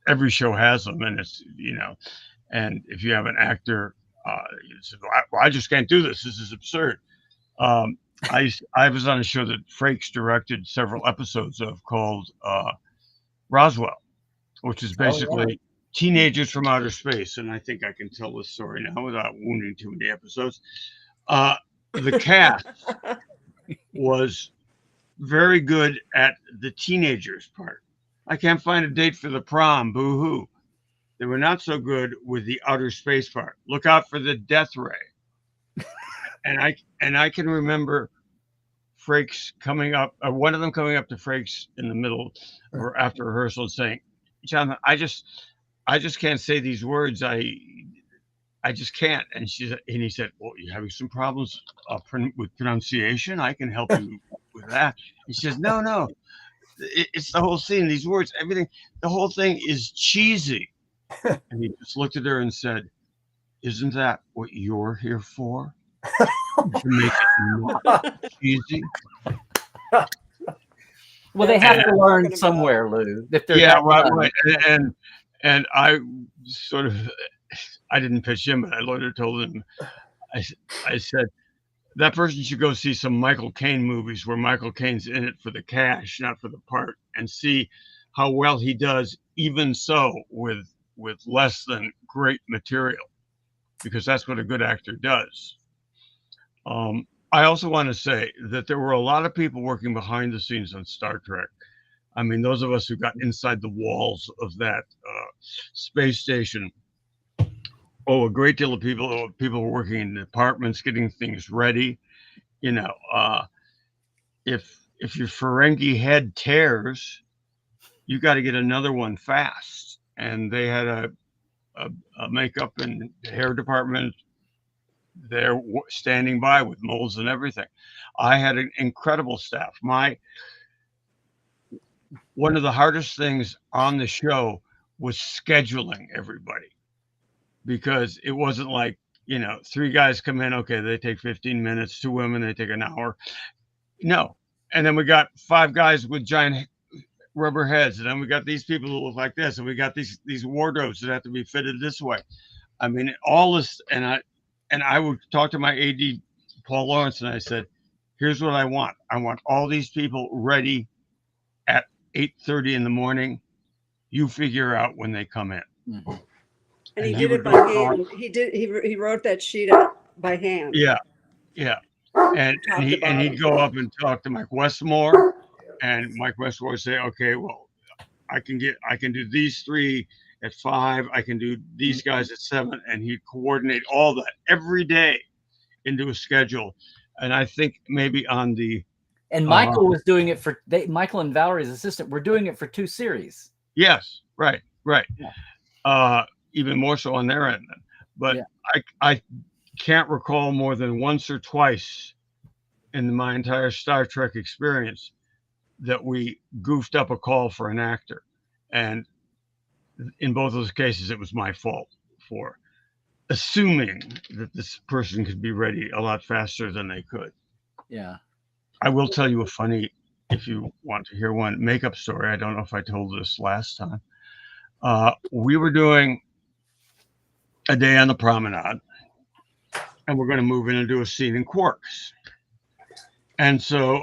[SPEAKER 3] every show has them, and it's and if you have an actor you say, well, I just can't do this is absurd. I was on a show that Frakes directed several episodes of called Roswell, which is basically teenagers from outer space, and I think I can tell this story now without wounding too many episodes. The cast was very good at the teenagers part. I can't find a date for the prom, boo-hoo. They were not so good with the outer space part. Look out for the death ray. and I can remember Frakes coming up, one of them coming up to Frakes in the middle or after rehearsal and saying, Jonathan, I just can't say these words. I just can't. And he said, well, you're having some problems with pronunciation? I can help you with that. He says, no, it's the whole scene, these words, everything, the whole thing is cheesy. And he just looked at her and said, isn't that what you're here for? To make it not cheesy?
[SPEAKER 1] Well, they have to learn somewhere, Lou. If they're
[SPEAKER 3] right. And I sort of, I didn't pitch him, but I later told him, I said, that person should go see some Michael Caine movies where Michael Caine's in it for the cash, not for the part, and see how well he does, even so, with less than great material, because that's what a good actor does. I also want to say that there were a lot of people working behind the scenes on Star Trek. I mean, those of us who got inside the walls of that space station. Oh, a great deal of people were working in departments, getting things ready. If your Ferengi head tears, you got to get another one fast. And they had a makeup and hair department there standing by with molds and everything. I had an incredible staff. One of the hardest things on the show was scheduling everybody, because it wasn't like, 3 guys come in, okay, they take 15 minutes, 2 women, they take an hour. No. And then we got 5 guys with giant rubber heads, and then we got these people who look like this, and we got these wardrobes that have to be fitted this way. I mean, all this, and I would talk to my AD, Paul Lawrence, and I said, here's what I want. I want all these people ready at 8:30 in the morning. You figure out when they come in.
[SPEAKER 2] Mm-hmm. And he did it by hand. He wrote that sheet up by hand.
[SPEAKER 3] Yeah. And he'd go up and talk to Mike Westmore, and Mike Westmore would say, okay, well, I can do these 3 at 5. I can do these guys at 7, and he'd coordinate all that every day into a schedule. And I think maybe on the
[SPEAKER 1] Michael was doing it for Michael and Valerie's assistant were doing it for 2 series.
[SPEAKER 3] Yes, right. Yeah. Even more so on their end. But yeah. I can't recall more than once or twice in my entire Star Trek experience that we goofed up a call for an actor. And in both those cases, it was my fault for assuming that this person could be ready a lot faster than they could.
[SPEAKER 1] Yeah.
[SPEAKER 3] I will tell you a funny, if you want to hear one, makeup story. I don't know if I told this last time. We were doing a day on the promenade, and we're going to move in and do a scene in Quarks. And so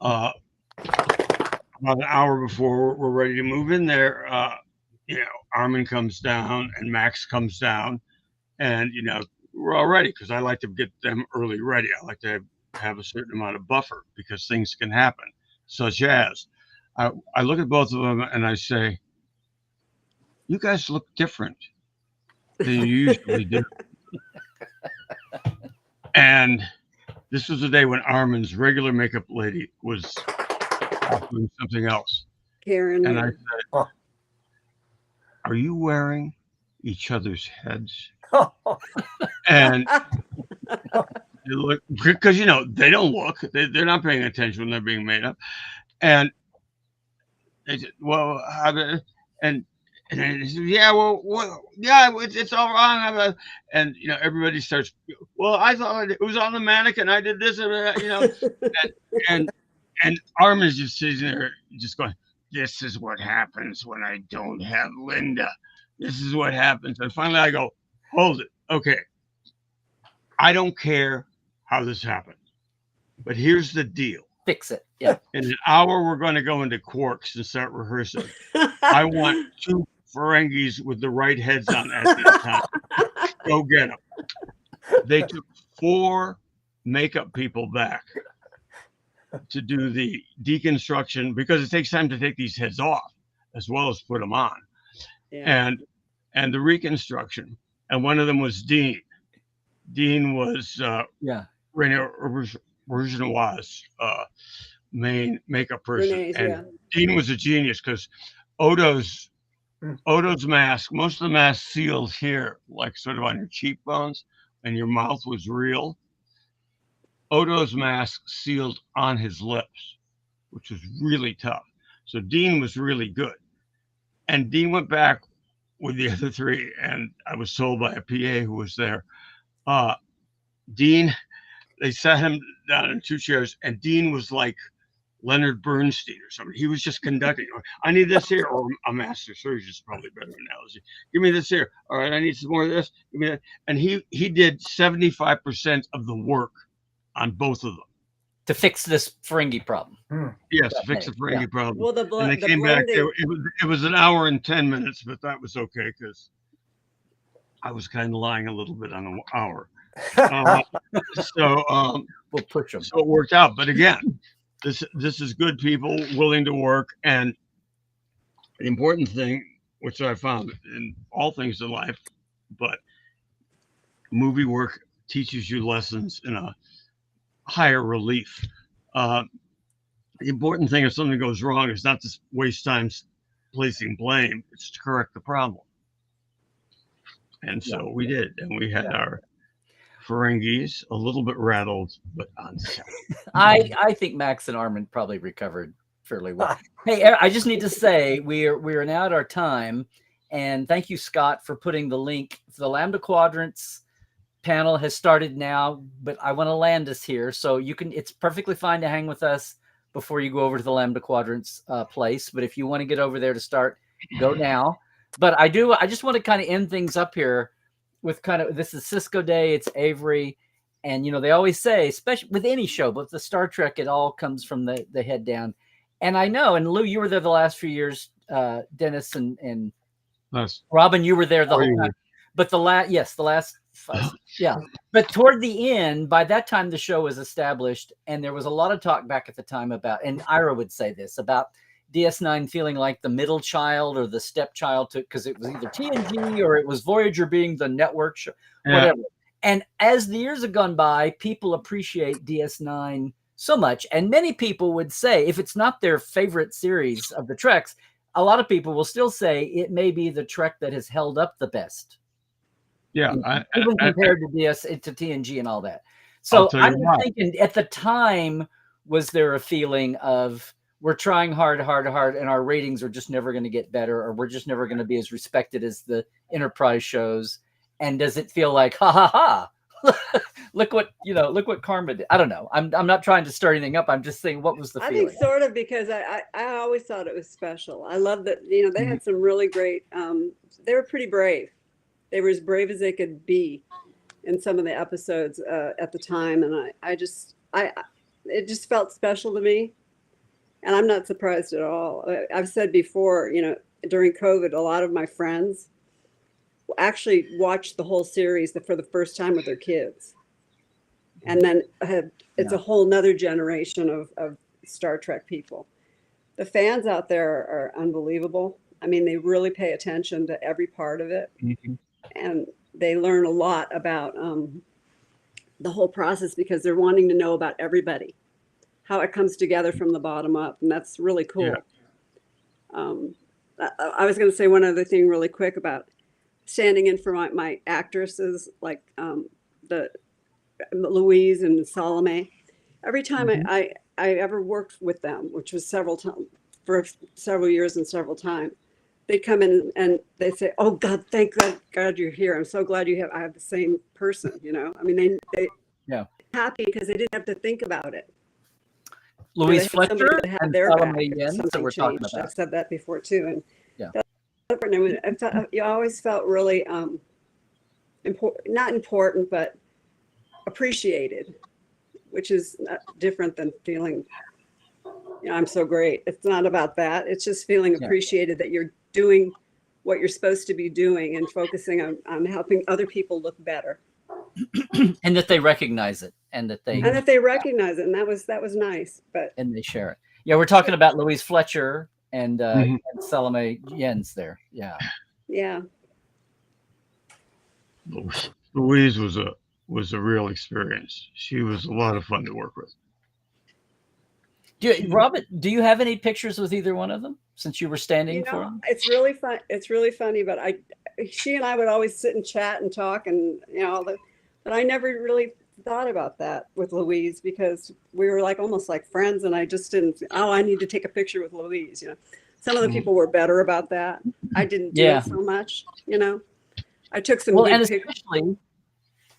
[SPEAKER 3] about an hour before we're ready to move in there, Armin comes down and Max comes down, and we're all ready because I like to get them early ready. I like to have a certain amount of buffer because things can happen, such as I look at both of them and I say, "You guys look different than you usually do." And this was the day when Armin's regular makeup lady was doing something else.
[SPEAKER 2] Karen.
[SPEAKER 3] And I said, "Are you wearing each other's heads?" And you look, because they don't look. They're not paying attention when they're being made up. And they said, "Well, and they said, yeah, it's all wrong." And everybody starts. "Well, I thought it was on the mannequin. I did this, and Armin's just sitting there, just going, "This is what happens when I don't have Linda. This is what happens." And finally, I go, "Hold it, okay. I don't care how this happened, but here's the deal.
[SPEAKER 1] Fix it. Yeah.
[SPEAKER 3] In an hour, we're going to go into Quarks and start rehearsing. I want 2 Ferengis with the right heads on at this time. Go get them." They took 4 makeup people back to do the deconstruction because it takes time to take these heads off as well as put them on. Yeah. And the reconstruction. And one of them was Dean. Dean was René Auberginois' main makeup person.
[SPEAKER 2] René's,
[SPEAKER 3] and Dean was a genius because Odo's mask, most of the mask sealed here, like sort of on your cheekbones, and your mouth was real. Odo's mask sealed on his lips, which was really tough. So Dean was really good. And Dean went back with the other 3, and I was told by a PA who was there, Dean, they sat him down in 2 chairs, and Dean was like Leonard Bernstein or something. He was just conducting. "I need this here," or a master surgeon is probably a better analogy. "Give me this here. All right, I need some more of this. Give me that." And he did 75% of the work on both of them
[SPEAKER 1] to fix this Ferengi problem.
[SPEAKER 3] Yes, to fix the Ferengi problem.
[SPEAKER 2] Well,
[SPEAKER 3] and they came back. It was an hour and 10 minutes, but that was okay because I was kind of lying a little bit on an hour.
[SPEAKER 1] We'll push them.
[SPEAKER 3] So it worked out. But again, this is good people willing to work. And the important thing, which I found in all things in life, but movie work teaches you lessons in a higher relief. The important thing if something goes wrong is not to waste time placing blame. It's to correct the problem. And so we did. And we had our Ferengis a little bit rattled, but on set.
[SPEAKER 1] I think Max and Armin probably recovered fairly well. Hey, I just need to say we are now at our time, and thank you, Scott, for putting the link. The Lambda Quadrants panel has started now, but I want to land us here, so you can. It's perfectly fine to hang with us before you go over to the Lambda Quadrants place. But if you want to get over there to start, go now. But I just want to kind of end things up here with this is Sisko Day. It's Avery. And, they always say, especially with any show, but the Star Trek, it all comes from the head down. And I know, and Lou, you were there the last few years, Dennis and
[SPEAKER 3] nice.
[SPEAKER 1] Robin, you were there the whole time. But the last 5, yeah. But toward the end, by that time, the show was established. And there was a lot of talk back at the time about, and Ira would say this, about DS9 feeling like the middle child or the stepchild because it was either TNG or it was Voyager being the network show, whatever. And as the years have gone by, people appreciate DS9 so much. And many people would say, if it's not their favorite series of the Treks, a lot of people will still say it may be the Trek that has held up the best.
[SPEAKER 3] Yeah.
[SPEAKER 1] Even compared to TNG and all that. So I'm thinking at the time, was there a feeling of, we're trying hard, and our ratings are just never going to get better, or we're just never going to be as respected as the Enterprise shows? And does it feel like, ha, ha, ha, look what karma did. I don't know. I'm not trying to stir anything up. I'm just saying, what was the feeling?
[SPEAKER 2] I think sort of, because I always thought it was special. I love that, you know, they had some really great, they were pretty brave. They were as brave as they could be in some of the episodes at the time. And it just felt special to me. And I'm not surprised at all. I've said before, you know, during COVID, a lot of my friends actually watched the whole series for the first time with their kids. And then it's a whole nother generation of Star Trek people. The fans out there are unbelievable. I mean, they really pay attention to every part of it. And they learn a lot about the whole process, because they're wanting to know about everybody, how it comes together from the bottom up. And that's really cool. I was going to say one other thing really quick about standing in for my actresses, like the Louise and Salome. Every time I ever worked with them, which was several times, for several years and several times, they'd come in and they'd say, "Oh God, thank God you're here. I'm so glad I have the same person." You know, I mean, they happy because they didn't have to think about it.
[SPEAKER 1] Louise Fletcher and Salome Jens,
[SPEAKER 2] that
[SPEAKER 1] we're talking about.
[SPEAKER 2] I've said that before too, and you always felt really not important, but appreciated, which is different than feeling, you know, I'm so great. It's not about that. It's just feeling appreciated that you're doing what you're supposed to be doing and focusing on helping other people look better.
[SPEAKER 1] And that they recognize it, and that they
[SPEAKER 2] recognize it, and that was nice.
[SPEAKER 1] And they share it. Yeah, we're talking about Louise Fletcher and Salome Jens there. Yeah.
[SPEAKER 3] Louise was a real experience. She was a lot of fun to work with.
[SPEAKER 1] Robin, do you have any pictures with either one of them since you were standing for them?
[SPEAKER 2] It's really fun. It's really funny, but she and I would always sit and chat and talk, and you know, but I never really thought about that with Louise, because we were almost like friends, and I just didn't. Oh, I need to take a picture with Louise. You know, some of the people were better about that. I didn't do it so much. You know, I took some.
[SPEAKER 1] And especially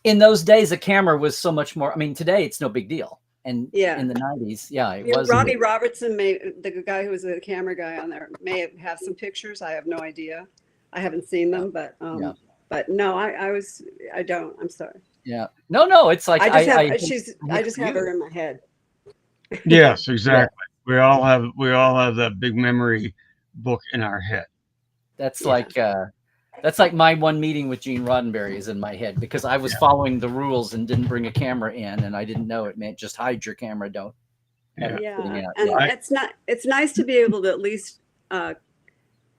[SPEAKER 1] in those days, a camera was so much more. I mean, today it's no big deal. And in the 90s, it was.
[SPEAKER 2] Robbie Robertson, the guy who was the camera guy on there, may have some pictures. I have no idea. I haven't seen them, but no, I don't. I'm sorry.
[SPEAKER 1] Yeah. No. It's like
[SPEAKER 2] I just have her in my head.
[SPEAKER 3] Yes, exactly. We all have that big memory book in our head.
[SPEAKER 1] That's like my one meeting with Gene Roddenberry is in my head, because I was following the rules and didn't bring a camera in, and I didn't know it meant just hide your camera. Don't.
[SPEAKER 2] And it's nice to be able to at least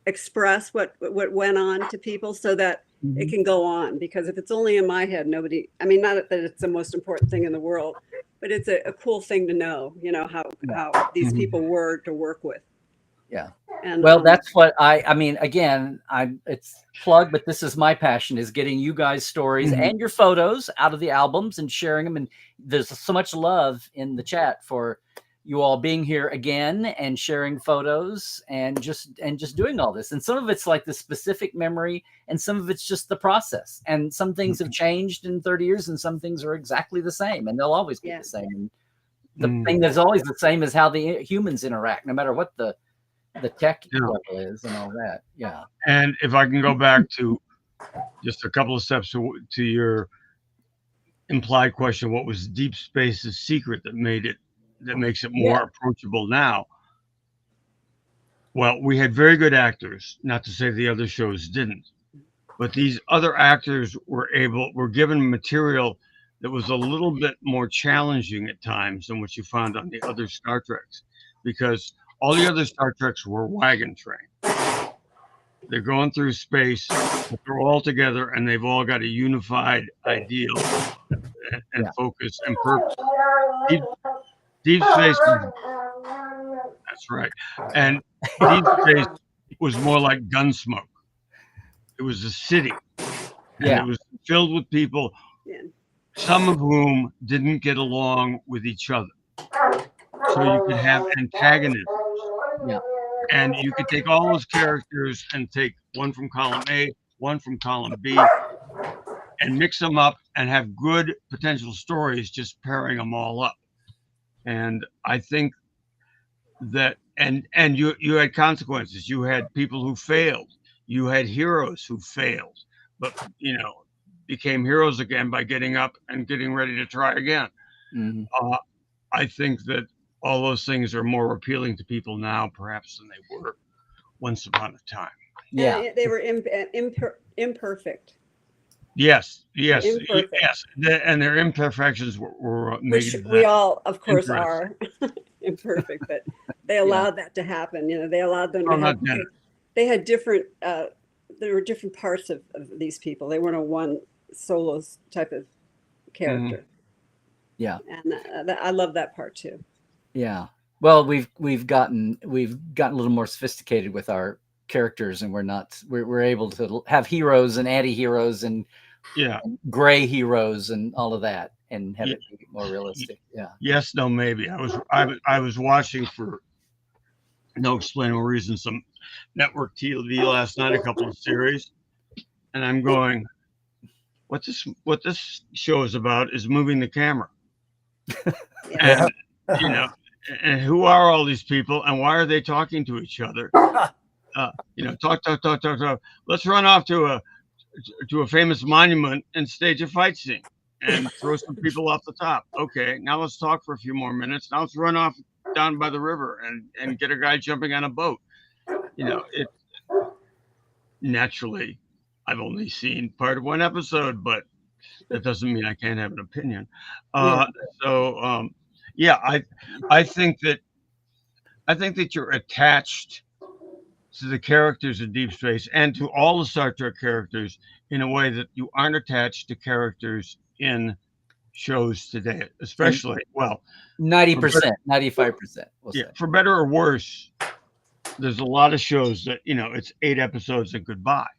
[SPEAKER 2] express what went on to people, so that it can go on, because if it's only in my head, nobody, I mean, not that it's the most important thing in the world, but it's a cool thing to know, you know, how these people were to work with.
[SPEAKER 1] Yeah.
[SPEAKER 2] And,
[SPEAKER 1] well, that's what I mean, again, it's plug, but this is my passion, is getting you guys stories and your photos out of the albums and sharing them. And there's so much love in the chat for you all being here again and sharing photos and just doing all this. And some of it's like the specific memory, and some of it's just the process. And some things have changed in 30 years, and some things are exactly the same, and they'll always be the same. And the thing that's always the same is how the humans interact, no matter what the tech level is and all that. Yeah.
[SPEAKER 3] And if I can go back to just a couple of steps to your implied question, what was Deep Space's secret that makes it more approachable now? Well, we had very good actors, not to say the other shows didn't, but these other actors were given material that was a little bit more challenging at times than what you found on the other Star Treks, because all the other Star Treks were wagon train. They're going through space, but they're all together, and they've all got a unified ideal and focus and purpose. Deep Space, that's right. And Deep Space was more like Gunsmoke. It was a city. And it was filled with people, some of whom didn't get along with each other. So you could have antagonists.
[SPEAKER 1] Yeah.
[SPEAKER 3] And you could take all those characters and take one from column A, one from column B, and mix them up and have good potential stories, just pairing them all up. And I think that, and you had consequences. You had people who failed. You had heroes who failed, but became heroes again by getting up and getting ready to try again. I think that all those things are more appealing to people now, perhaps, than they were once upon a time.
[SPEAKER 1] Yeah,
[SPEAKER 2] and they were imperfect.
[SPEAKER 3] Yes,
[SPEAKER 2] Imperfect.
[SPEAKER 3] yes, and their imperfections were
[SPEAKER 2] Which
[SPEAKER 3] made
[SPEAKER 2] we all, of course,
[SPEAKER 3] interesting.
[SPEAKER 2] are imperfect, but they allowed that to happen. They allowed them to have. They had different. There were different parts of these people. They weren't a one solo type of character.
[SPEAKER 1] Yeah,
[SPEAKER 2] and I love that part too.
[SPEAKER 1] Yeah. Well, we've gotten a little more sophisticated with our characters, and we're able to have heroes and anti-heroes and gray heroes and all of that, and have it be more realistic. Yeah.
[SPEAKER 3] Yes, no, maybe. I was watching, for no explainable reason, some network TV last night, a couple of series, and I'm going, what this show is about is moving the camera. And and who are all these people, and why are they talking to each other? Talk. Let's run off to a famous monument and stage a fight scene and throw some people off the top. Okay, now let's talk for a few more minutes. Now let's run off down by the river and get a guy jumping on a boat. It naturally, I've only seen part of one episode, but that doesn't mean I can't have an opinion. I think that you're attached to the characters in Deep Space and to all the Star Trek characters in a way that you aren't attached to characters in shows today, especially
[SPEAKER 1] 90%, 95%.
[SPEAKER 3] For better or worse, there's a lot of shows that it's 8 episodes and goodbye,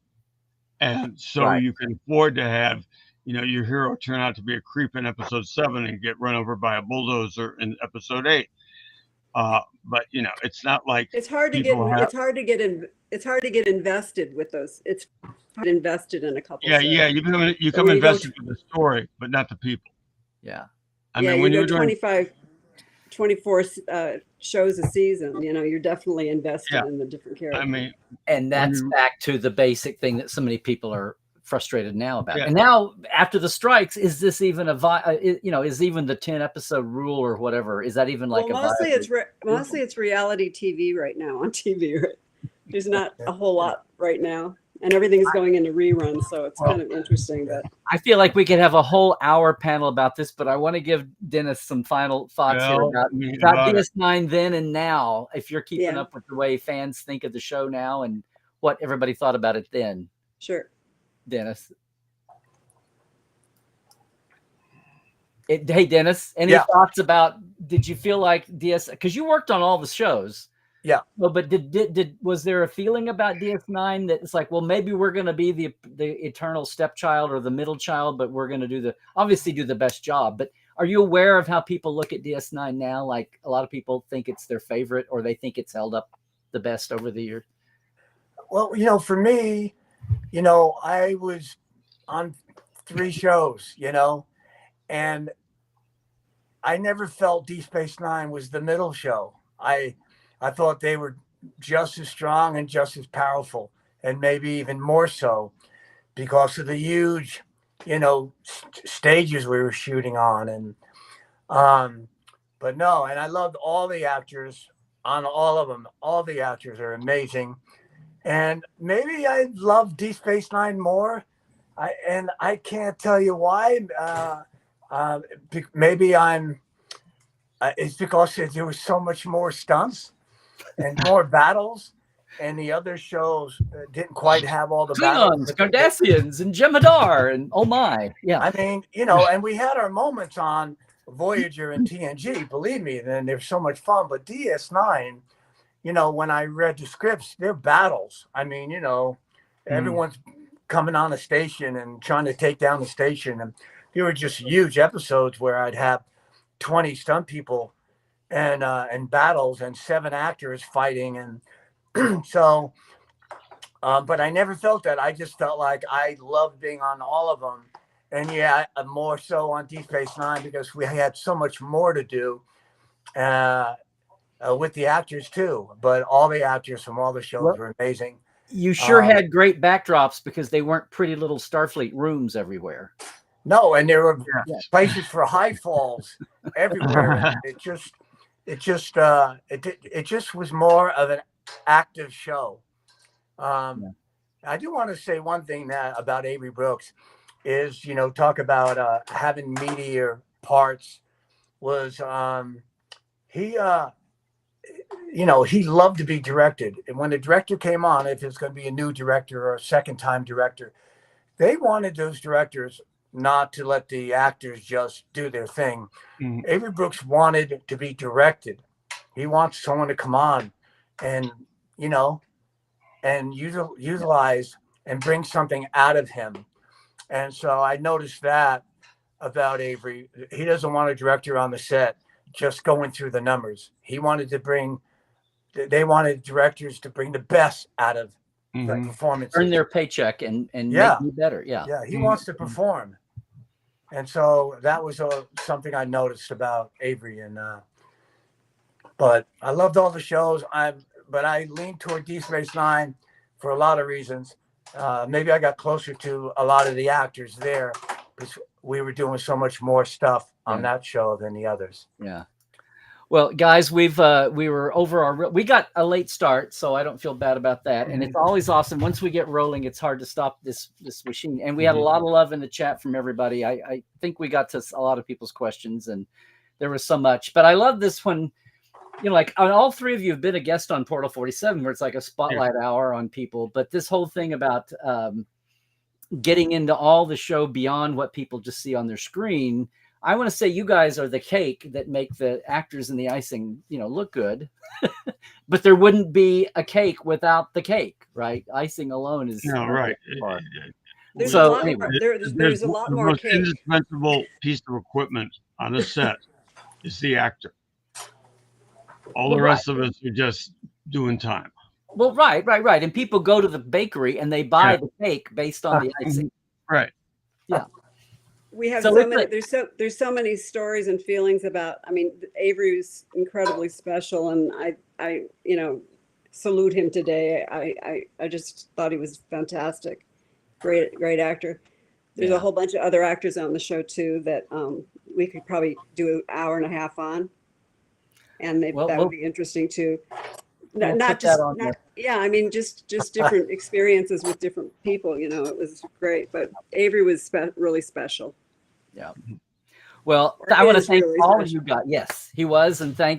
[SPEAKER 3] and so you can afford to have your hero turn out to be a creep in episode 7 and get run over by a bulldozer in episode 8. But it's not like
[SPEAKER 2] it's hard to get invested with those. It's hard to invested in a couple.
[SPEAKER 3] You become invested with the story, but not the people.
[SPEAKER 1] Yeah.
[SPEAKER 2] I mean, when you're 24 shows a season, you're definitely invested in the different characters.
[SPEAKER 3] I mean,
[SPEAKER 1] and that's back to the basic thing that so many people are frustrated now about. And now, after the strikes, is this even is even the 10 episode rule or whatever, is that even like
[SPEAKER 2] mostly it's reality TV right now on TV, right? There's not a whole lot right now, and everything's going into reruns, so it's kind of interesting. But
[SPEAKER 1] I feel like we could have a whole hour panel about this, but I want to give Dennis some final thoughts here about DS9 then and now, if you're keeping up with the way fans think of the show now and what everybody thought about it then.
[SPEAKER 2] Sure.
[SPEAKER 1] Dennis. Hey, Dennis, any thoughts about, did you feel like because you worked on all the shows.
[SPEAKER 4] Yeah.
[SPEAKER 1] Well, but was there a feeling about DS9 that it's like, well, maybe we're going to be the eternal stepchild or the middle child, but we're going to obviously do the best job. But are you aware of how people look at DS9 now? Like, a lot of people think it's their favorite, or they think it's held up the best over the years.
[SPEAKER 4] Well, for me, I was on 3 shows, and I never felt Deep Space Nine was the middle show. I thought they were just as strong and just as powerful, and maybe even more so because of the huge, stages we were shooting on. And, but no, and I loved all the actors on all of them. All the actors are amazing. And maybe I love Deep Space Nine more. I can't tell you why. Maybe it's because there was so much more stunts and more battles, and the other shows didn't quite have all the battles.
[SPEAKER 1] Cardassians and Jem'Hadar and oh my, yeah.
[SPEAKER 4] I mean, and we had our moments on Voyager and TNG. Believe me, and they're so much fun. But DS9, when I read the scripts, they're battles. I mean, everyone's coming on a station and trying to take down the station, and there were just huge episodes where I'd have 20 stunt people and battles and 7 actors fighting, and so but I never felt that. I just felt like I loved being on all of them, And yeah, more so on Deep Space Nine because we had so much more to do with the actors too. But all the actors from all the shows were amazing.
[SPEAKER 1] You sure had great backdrops because they weren't pretty little Starfleet rooms everywhere.
[SPEAKER 4] No, and there were places for high falls everywhere. It just was more of an active show. I do want to say one thing about Avery Brooks is, you know, talk about having meteor parts was he you know, he loved to be directed. And when the director came on, if it's going to be a new director or a second time director, they wanted those directors not to let the actors just do their thing. Avery Brooks wanted to be directed. He wants someone to come on and, you know, and utilize and bring something out of him. And so I noticed that about Avery. He doesn't want a director on the set just going through the numbers. They wanted directors to bring the best out of the performance.
[SPEAKER 1] Earn their paycheck and make me better. Yeah.
[SPEAKER 4] Yeah, he wants to perform. And so that was something I noticed about Avery. And but I loved all the shows. But I leaned toward Deep Space Nine for a lot of reasons. Maybe I got closer to a lot of the actors there because we were doing so much more stuff on that show than the others.
[SPEAKER 1] Yeah. Well, guys, we were over we got a late start, so I don't feel bad about that. And it's always awesome. Once we get rolling, it's hard to stop this machine. And we had a lot of love in the chat from everybody. I think we got to a lot of people's questions, and there was so much. But I love this one. You know, like all three of you have been a guest on Portal 47, where it's like a spotlight hour on people. But this whole thing about getting into all the show beyond what people just see on their screen, I want to say you guys are the cake that make the actors and the icing, you know, look good. But there wouldn't be a cake without the cake, right? Icing alone is
[SPEAKER 3] right.
[SPEAKER 2] There's
[SPEAKER 3] so
[SPEAKER 2] a lot
[SPEAKER 3] anyway,
[SPEAKER 2] there's a lot more
[SPEAKER 3] most
[SPEAKER 2] cake.
[SPEAKER 3] indispensable piece of equipment on a set is the actor. All the rest of us are just doing time.
[SPEAKER 1] Well, right. And people go to the bakery and they buy the cake based on the icing.
[SPEAKER 3] Right.
[SPEAKER 1] Yeah.
[SPEAKER 2] We have so many. There's so many stories and feelings about. I mean, Avery's incredibly special, and I you know, salute him today. I just thought he was fantastic, great actor. There's a whole bunch of other actors on the show too that we could probably do an hour and a half on, and that would be interesting too. I mean, just different experiences with different people. You know, it was great. But Avery was really special.
[SPEAKER 1] Yeah. Well, I want to thank all of you guys. Yes, he was, and I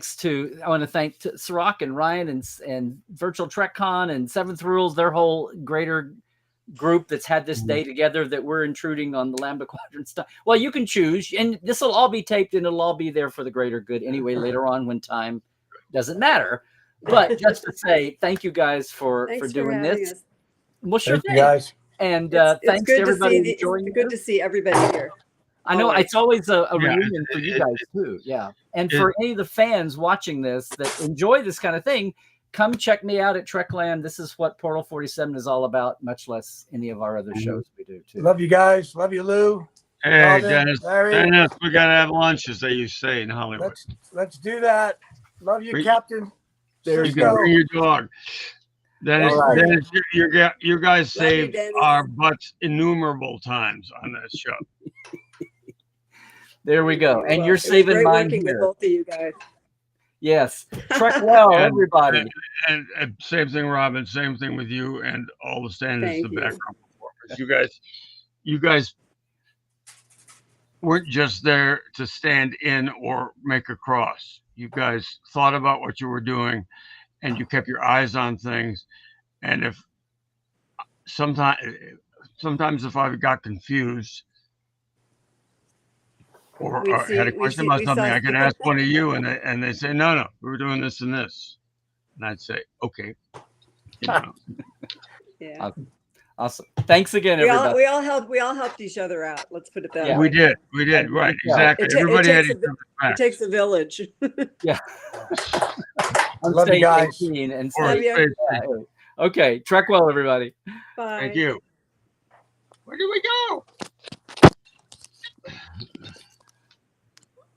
[SPEAKER 1] want to thank Sirach and Ryan and Virtual TrekCon and Seventh Rules, their whole greater group that's had this day together that we're intruding on the Lambda Quadrant stuff. Well, you can choose, and this will all be taped, and it'll all be there for the greater good anyway later on when time doesn't matter. But just to say, thank you guys for doing this. Well, sure,
[SPEAKER 4] thank you guys.
[SPEAKER 1] And thanks to everybody
[SPEAKER 2] It's good to see everybody here.
[SPEAKER 1] I know it's always a reunion for you guys too. Yeah. And for any of the fans watching this that enjoy this kind of thing, come check me out at Trekland. This is what Portal 47 is all about, much less any of our other shows we do too.
[SPEAKER 4] Love you guys. Love you, Lou.
[SPEAKER 3] Hey, Robin, Dennis, we got to have lunch, as they used to say in Hollywood.
[SPEAKER 4] Let's do that. Love you, Captain.
[SPEAKER 3] There you go. Bring your dog. Dennis, you guys saved our butts innumerable times on this show.
[SPEAKER 1] There we go. And you're saving mine here.
[SPEAKER 2] With both of you guys.
[SPEAKER 1] Yes. Trek well, everybody.
[SPEAKER 3] And same thing, Robin. Same thing with you and all the standards, the background performers. You guys weren't just there to stand in or make a cross. You guys thought about what you were doing, and you kept your eyes on things. And if sometimes if I got confused or had a question about something, I could ask one of you, and they say, no, we were doing this and this, and I'd say, okay. You know.
[SPEAKER 2] Yeah.
[SPEAKER 1] Awesome. Thanks again, everybody.
[SPEAKER 2] We all helped each other out. Let's put it that way.
[SPEAKER 3] We did. Right. Exactly. Everybody had each other's back.
[SPEAKER 2] It takes a village.
[SPEAKER 1] Yeah.
[SPEAKER 4] Love you guys.
[SPEAKER 1] And okay. Trek well, everybody.
[SPEAKER 2] Bye.
[SPEAKER 3] Thank you. Where do we go?